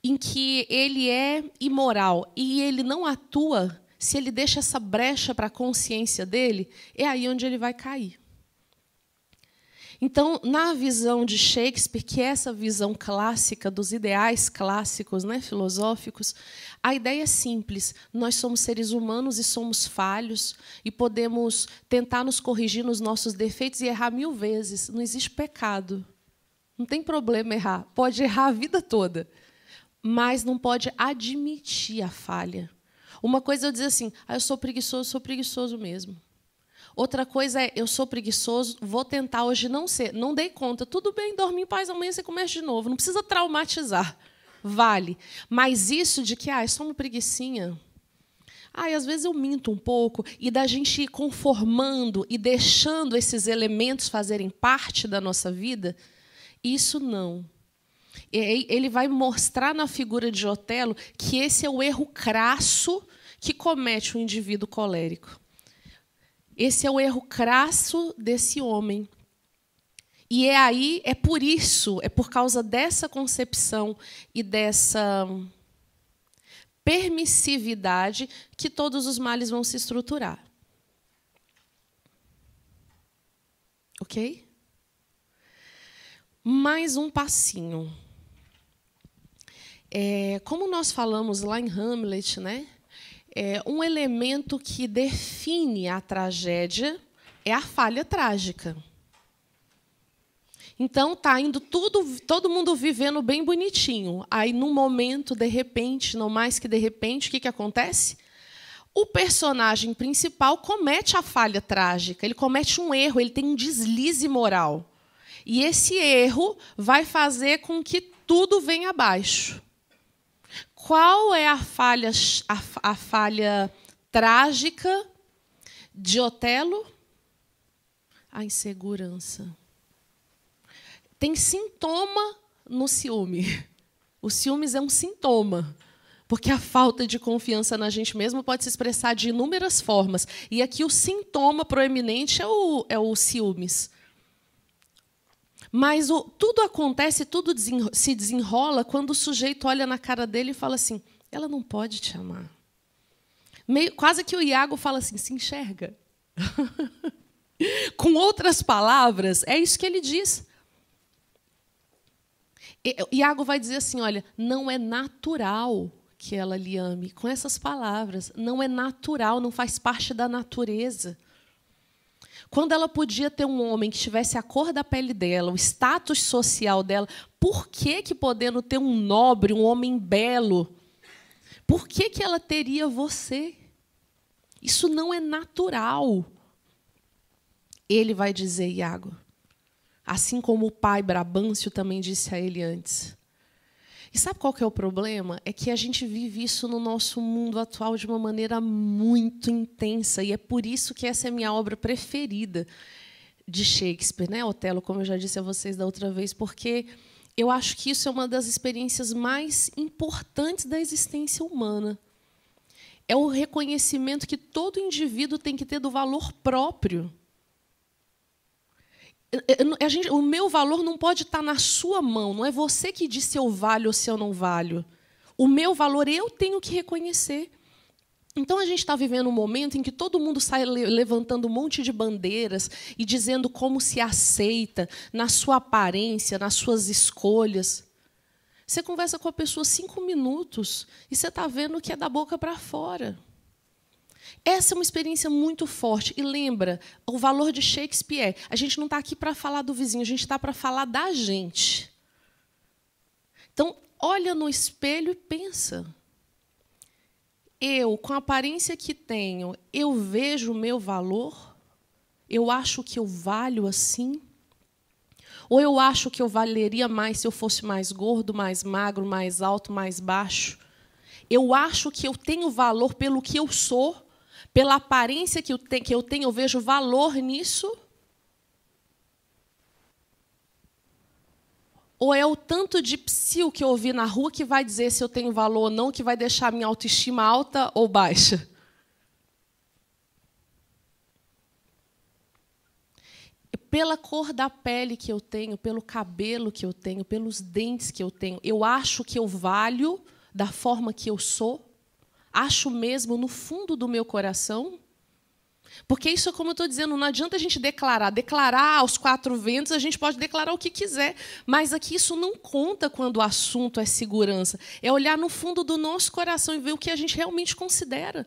em que ele é imoral e ele não atua, se ele deixa essa brecha para a consciência dele, é aí onde ele vai cair. Então, na visão de Shakespeare, que é essa visão clássica dos ideais clássicos, né, filosóficos, a ideia é simples. Nós somos seres humanos e somos falhos e podemos tentar nos corrigir nos nossos defeitos e errar 1000 vezes. Não existe pecado. Não tem problema errar. Pode errar a vida toda, mas não pode admitir a falha. Uma coisa é eu dizer assim, eu sou preguiçoso mesmo. Outra coisa é, eu sou preguiçoso, vou tentar hoje não ser. Não dei conta. Tudo bem, dorme em paz, amanhã você começa de novo. Não precisa traumatizar. Vale. Mas isso de que é só uma preguicinha. Às vezes eu minto um pouco. E da gente ir conformando e deixando esses elementos fazerem parte da nossa vida, isso não. Ele vai mostrar na figura de Otelo que esse é o erro crasso que comete o indivíduo colérico. Esse é o erro crasso desse homem. E é por isso, é por causa dessa concepção e dessa permissividade que todos os males vão se estruturar. Ok? Mais um passinho. Como nós falamos lá em Hamlet, né? Um elemento que define a tragédia é a falha trágica. Então, está indo todo mundo vivendo bem bonitinho. Aí, num momento, de repente, não mais que de repente, o que acontece? O personagem principal comete a falha trágica, ele comete um erro, ele tem um deslize moral. E esse erro vai fazer com que tudo venha abaixo. Qual é a falha trágica de Otelo? A insegurança. Tem sintoma no ciúme. O ciúmes é um sintoma, porque a falta de confiança na gente mesmo pode se expressar de inúmeras formas. E aqui o sintoma proeminente é o ciúmes. Mas tudo acontece, tudo se desenrola quando o sujeito olha na cara dele e fala assim, ela não pode te amar. Quase que o Iago fala assim, se enxerga. Com outras palavras, é isso que ele diz. Iago vai dizer assim, olha, não é natural que ela lhe ame. Com essas palavras, não é natural, não faz parte da natureza. Quando ela podia ter um homem que tivesse a cor da pele dela, o status social dela, por que podendo ter um nobre, um homem belo, por que ela teria você? Isso não é natural. Ele vai dizer, Iago, assim como o pai Brabâncio também disse a ele antes. E sabe qual que é o problema? É que a gente vive isso no nosso mundo atual de uma maneira muito intensa. E é por isso que essa é a minha obra preferida de Shakespeare, né? Otelo, como eu já disse a vocês da outra vez, porque Eu acho que isso é uma das experiências mais importantes da existência humana. É o reconhecimento que todo indivíduo tem que ter do valor próprio. O meu valor não pode estar na sua mão. Não é você que diz se eu valho ou se eu não valho. O meu valor eu tenho que reconhecer. Então, a gente está vivendo um momento em que todo mundo sai levantando um monte de bandeiras e dizendo como se aceita na sua aparência, nas suas escolhas. Você conversa com a pessoa 5 minutos e você está vendo que é da boca para fora. Essa é uma experiência muito forte. E lembra, o valor de Shakespeare a gente não está aqui para falar do vizinho, a gente está para falar da gente. Então, olha no espelho e pensa. Eu, com a aparência que tenho, eu vejo o meu valor? Eu acho que eu valho assim? Ou eu acho que eu valeria mais se eu fosse mais gordo, mais magro, mais alto, mais baixo? Eu acho que eu tenho valor pelo que eu sou, pela aparência que eu tenho, eu vejo valor nisso? Ou é o tanto de psiu que eu ouvi na rua que vai dizer se eu tenho valor ou não, que vai deixar a minha autoestima alta ou baixa? Pela cor da pele que eu tenho, pelo cabelo que eu tenho, pelos dentes que eu tenho, eu acho que eu valho da forma que eu sou? Acho mesmo no fundo do meu coração? Porque isso, como eu estou dizendo, não adianta a gente declarar. Declarar aos 4 ventos, a gente pode declarar o que quiser. Mas aqui isso não conta quando o assunto é segurança. É olhar no fundo do nosso coração e ver o que a gente realmente considera.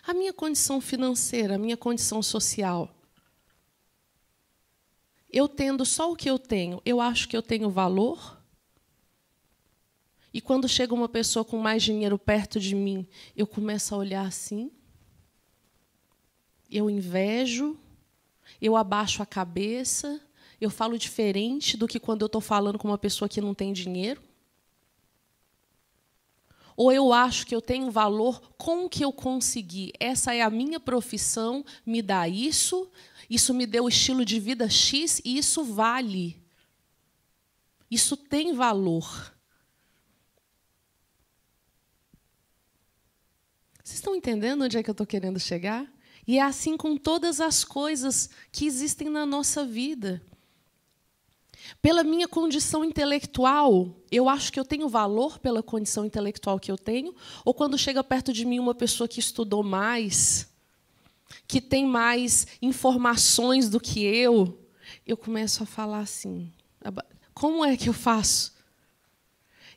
A minha condição financeira, a minha condição social. Eu tendo só o que eu tenho, eu acho que eu tenho valor? E quando chega uma pessoa com mais dinheiro perto de mim, eu começo a olhar assim? Eu invejo, eu abaixo a cabeça, eu falo diferente do que quando eu estou falando com uma pessoa que não tem dinheiro? Ou eu acho que eu tenho valor com o que eu consegui? Essa é a minha profissão, me dá isso, isso me deu o estilo de vida X e isso vale. Isso tem valor. Vocês estão entendendo onde é que eu estou querendo chegar? E é assim com todas as coisas que existem na nossa vida. Pela minha condição intelectual, eu acho que eu tenho valor pela condição intelectual que eu tenho? Ou quando chega perto de mim uma pessoa que estudou mais, que tem mais informações do que eu começo a falar assim, como é que eu faço?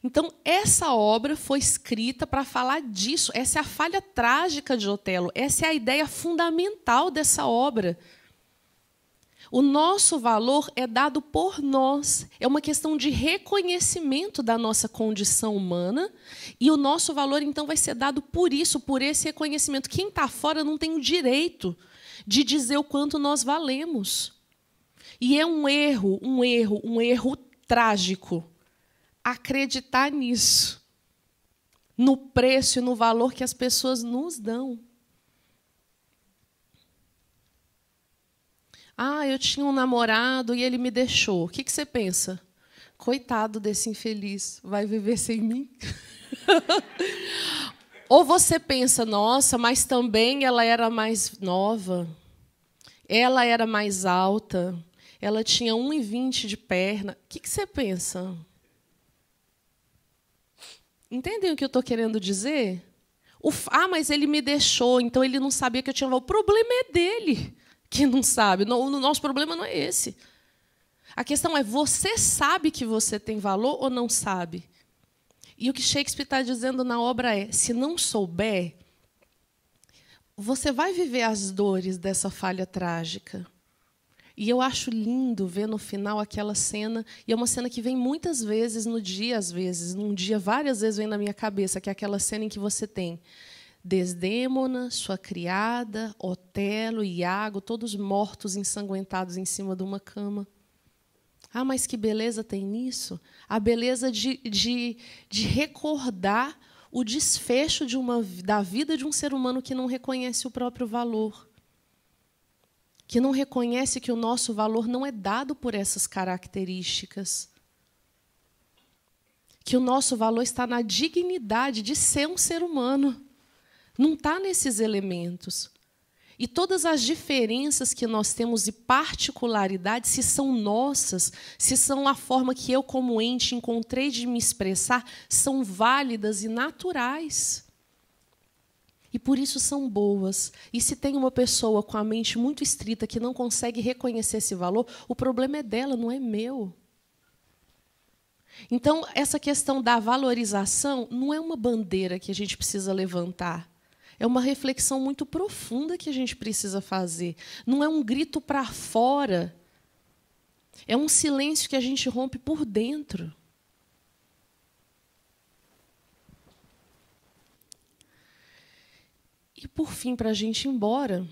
Então, essa obra foi escrita para falar disso. Essa é a falha trágica de Otelo. Essa é a ideia fundamental dessa obra. O nosso valor é dado por nós. É uma questão de reconhecimento da nossa condição humana. E o nosso valor, então, vai ser dado por isso, por esse reconhecimento. Quem está fora não tem o direito de dizer o quanto nós valemos. E é um erro trágico acreditar nisso, no preço e no valor que as pessoas nos dão. Ah, eu tinha um namorado e ele me deixou. O que você pensa? Coitado desse infeliz, vai viver sem mim? Ou você pensa, nossa, mas também ela era mais nova, ela era mais alta, ela tinha 1,20 de perna. O que você pensa? Entendem o que eu estou querendo dizer? Mas ele me deixou, então ele não sabia que eu tinha valor. O problema é dele, que não sabe. O nosso problema não é esse. A questão é, você sabe que você tem valor ou não sabe? E o que Shakespeare está dizendo na obra é, se não souber, você vai viver as dores dessa falha trágica. E eu acho lindo ver no final aquela cena, e é uma cena que vem muitas vezes no dia, às vezes, num dia, várias vezes vem na minha cabeça, que é aquela cena em que você tem Desdémona, sua criada, Otelo, Iago, todos mortos, ensanguentados em cima de uma cama. Ah, mas que beleza tem nisso? A beleza de recordar o desfecho da vida de um ser humano que não reconhece o próprio valor. Que não reconhece que o nosso valor não é dado por essas características. que o nosso valor está na dignidade de ser um ser humano. Não está nesses elementos. E todas as diferenças que nós temos e particularidades, se são nossas, se são a forma que eu, como ente, encontrei de me expressar, são válidas e naturais. E por isso são boas. E se tem uma pessoa com a mente muito estrita que não consegue reconhecer esse valor, o problema é dela, não é meu. Então, essa questão da valorização não é uma bandeira que a gente precisa levantar. É uma reflexão muito profunda que a gente precisa fazer. Não é um grito para fora. É um silêncio que a gente rompe por dentro. E, por fim, para a gente ir embora,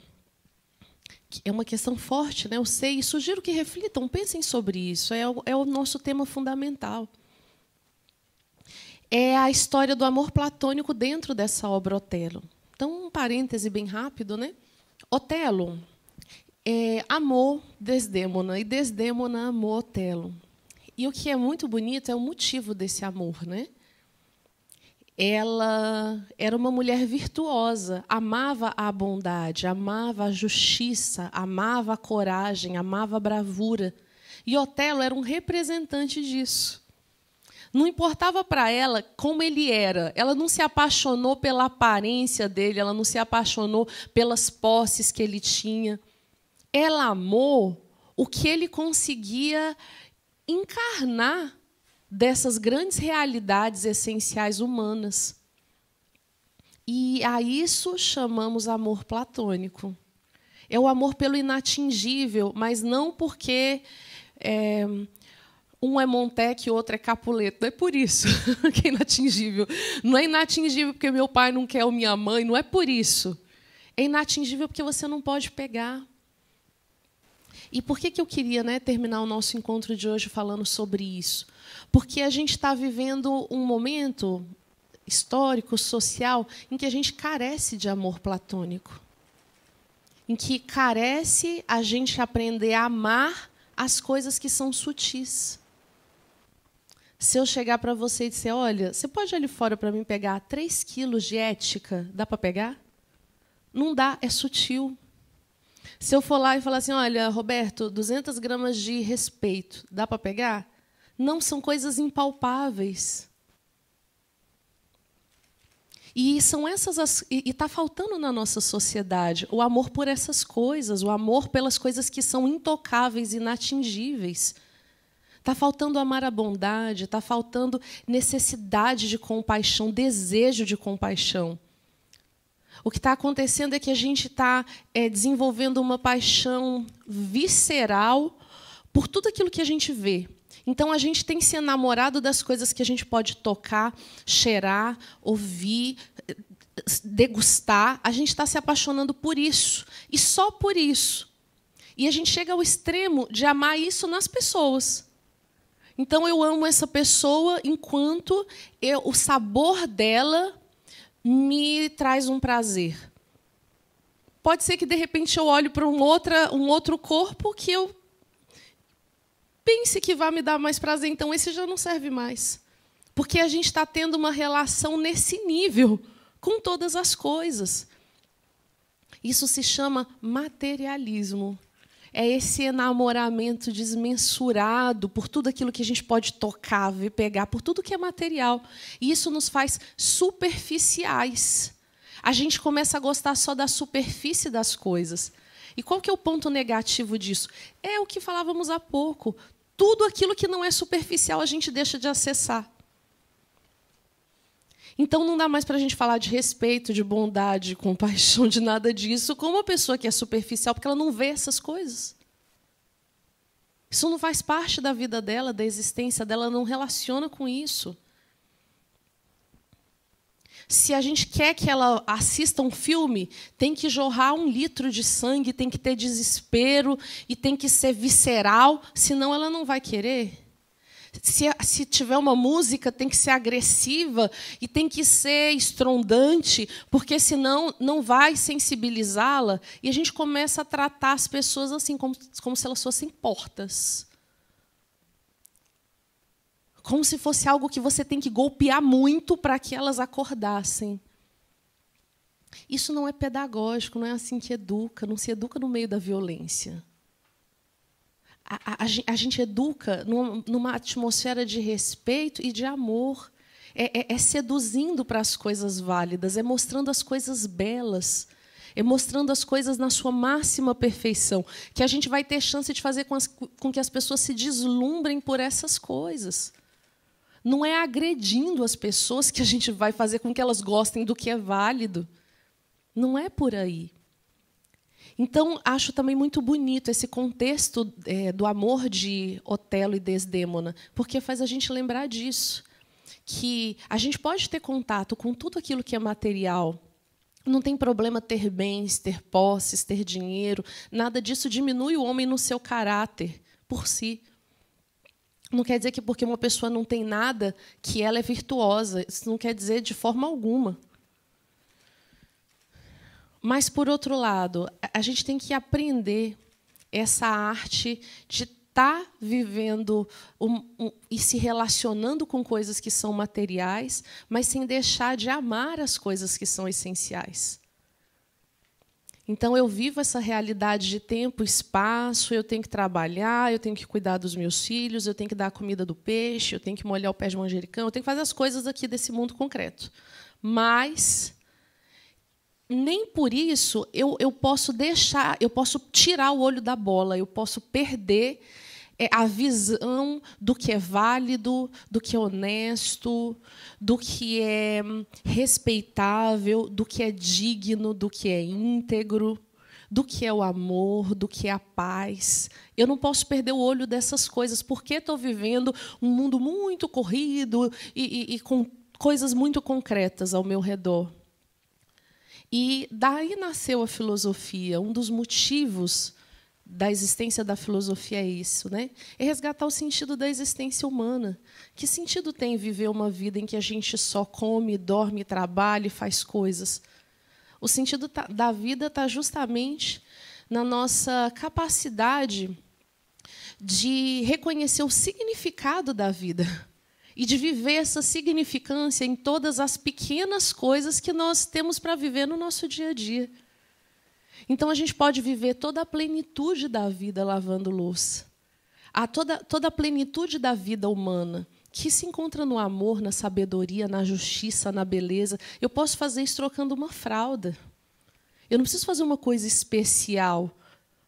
é uma questão forte, né? Eu sei, e sugiro que reflitam, pensem sobre isso. É o nosso tema fundamental. É a história do amor platônico dentro dessa obra Otelo. Então, um parêntese bem rápido, né? Otelo amou Desdémona e Desdémona amou Otelo. E o que é muito bonito é o motivo desse amor, né? Ela era uma mulher virtuosa, amava a bondade, amava a justiça, amava a coragem, amava a bravura. E Otelo era um representante disso. Não importava para ela como ele era. Ela não se apaixonou pela aparência dele, ela não se apaixonou pelas posses que ele tinha. Ela amou o que ele conseguia encarnar dessas grandes realidades essenciais humanas. E a isso chamamos amor platônico. É o amor pelo inatingível, mas não porque um é Montec e o outro é Capuleto. Não é por isso que é inatingível. Não é inatingível porque meu pai não quer ou minha mãe. Não é por isso. É inatingível porque você não pode pegar. E por que eu queria, né, terminar o nosso encontro de hoje falando sobre isso? Porque a gente está vivendo um momento histórico, social, em que a gente carece de amor platônico. Em que carece a gente aprender a amar as coisas que são sutis. Se eu chegar para você e dizer, olha, você pode ali fora para mim pegar 3 quilos de ética? Dá para pegar? Não dá, é sutil. Se eu for lá e falar assim, olha, Roberto, 200 gramas de respeito, dá para pegar? Não, são coisas impalpáveis. E são essas e está faltando na nossa sociedade o amor por essas coisas, o amor pelas coisas que são intocáveis, inatingíveis. Está faltando amar a bondade, está faltando necessidade de compaixão, desejo de compaixão. O que está acontecendo é que a gente está desenvolvendo uma paixão visceral por tudo aquilo que a gente vê. Então, a gente tem se enamorado das coisas que a gente pode tocar, cheirar, ouvir, degustar. A gente está se apaixonando por isso, e só por isso. E a gente chega ao extremo de amar isso nas pessoas. Então, eu amo essa pessoa enquanto o sabor dela me traz um prazer. Pode ser que, de repente, eu olhe para um outro corpo que eu pense que vai me dar mais prazer, então esse já não serve mais. Porque a gente está tendo uma relação nesse nível com todas as coisas. Isso se chama materialismo. É esse enamoramento desmensurado por tudo aquilo que a gente pode tocar, ver, pegar, por tudo que é material. E isso nos faz superficiais. A gente começa a gostar só da superfície das coisas. E qual que é o ponto negativo disso? É o que falávamos há pouco. Tudo aquilo que não é superficial a gente deixa de acessar. Então, não dá mais para a gente falar de respeito, de bondade, de compaixão, de nada disso, com uma pessoa que é superficial, porque ela não vê essas coisas. Isso não faz parte da vida dela, da existência dela, não relaciona com isso. Se a gente quer que ela assista um filme, tem que jorrar 1 litro de sangue, tem que ter desespero e tem que ser visceral, senão ela não vai querer. Se tiver uma música, tem que ser agressiva e tem que ser estrondante, porque senão não vai sensibilizá-la. E a gente começa a tratar as pessoas assim, como se elas fossem portas. como se fosse algo que você tem que golpear muito para que elas acordassem. Isso não é pedagógico, não é assim que educa, não se educa no meio da violência. A gente educa numa atmosfera de respeito e de amor. É seduzindo para as coisas válidas, é mostrando as coisas belas, é mostrando as coisas na sua máxima perfeição, que a gente vai ter chance de fazer com que as pessoas se deslumbrem por essas coisas. Não é agredindo as pessoas que a gente vai fazer com que elas gostem do que é válido. Não é por aí. Então, acho também muito bonito esse contexto do amor de Otelo e Desdémona, porque faz a gente lembrar disso, que a gente pode ter contato com tudo aquilo que é material. Não tem problema ter bens, ter posses, ter dinheiro. Nada disso diminui o homem no seu caráter, por si. Não quer dizer que porque uma pessoa não tem nada, que ela é virtuosa. Isso não quer dizer de forma alguma. Mas, por outro lado, a gente tem que aprender essa arte de estar vivendo e se relacionando com coisas que são materiais, mas sem deixar de amar as coisas que são essenciais. Então, eu vivo essa realidade de tempo, espaço, eu tenho que trabalhar, eu tenho que cuidar dos meus filhos, eu tenho que dar a comida do peixe, eu tenho que molhar o pé de manjericão, eu tenho que fazer as coisas aqui desse mundo concreto. Mas nem por isso eu posso tirar o olho da bola, eu posso perder a visão do que é válido, do que é honesto, do que é respeitável, do que é digno, do que é íntegro, do que é o amor, do que é a paz. Eu não posso perder o olho dessas coisas, porque estou vivendo um mundo muito corrido e com coisas muito concretas ao meu redor. E daí nasceu a filosofia. Um dos motivos da existência da filosofia é isso, né? É resgatar o sentido da existência humana. Que sentido tem viver uma vida em que a gente só come, dorme, trabalha e faz coisas? O sentido da vida está justamente na nossa capacidade de reconhecer o significado da vida e de viver essa significância em todas as pequenas coisas que nós temos para viver no nosso dia a dia. Então, a gente pode viver toda a plenitude da vida lavando louça. Toda a plenitude da vida humana, que se encontra no amor, na sabedoria, na justiça, na beleza. Eu posso fazer isso trocando uma fralda. Eu não preciso fazer uma coisa especial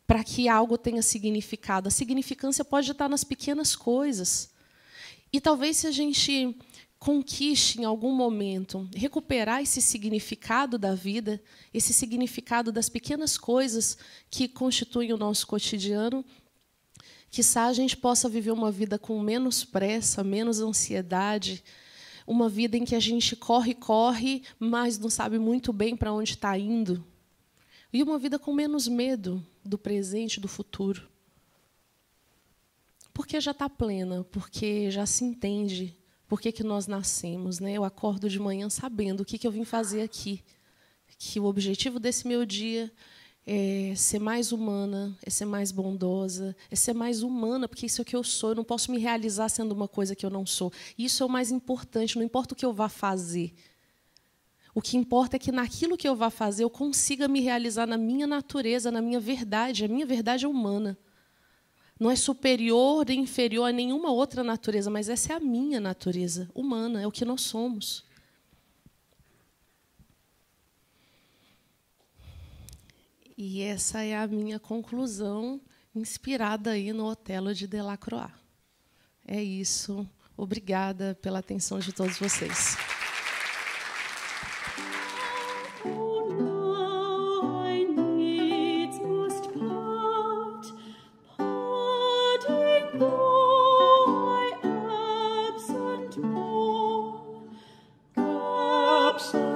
para que algo tenha significado. A significância pode estar nas pequenas coisas. E talvez, se a gente conquiste, em algum momento, recuperar esse significado da vida, esse significado das pequenas coisas que constituem o nosso cotidiano, quiçá a gente possa viver uma vida com menos pressa, menos ansiedade, uma vida em que a gente corre, mas não sabe muito bem para onde está indo, e uma vida com menos medo do presente, do futuro. Porque já está plena, porque já se entende por que nós nascemos, né? Eu acordo de manhã sabendo o que eu vim fazer aqui, que o objetivo desse meu dia é ser mais humana, é ser mais bondosa, é ser mais humana, porque isso é o que eu sou. Eu não posso me realizar sendo uma coisa que eu não sou. Isso é o mais importante, não importa o que eu vá fazer. O que importa é que, naquilo que eu vá fazer, eu consiga me realizar na minha natureza, na minha verdade. A minha verdade é humana. Não é superior nem inferior a nenhuma outra natureza, mas essa é a minha natureza humana, é o que nós somos. E essa é a minha conclusão, inspirada aí no Otelo de Delacroix. É isso. Obrigada pela atenção de todos vocês. Absent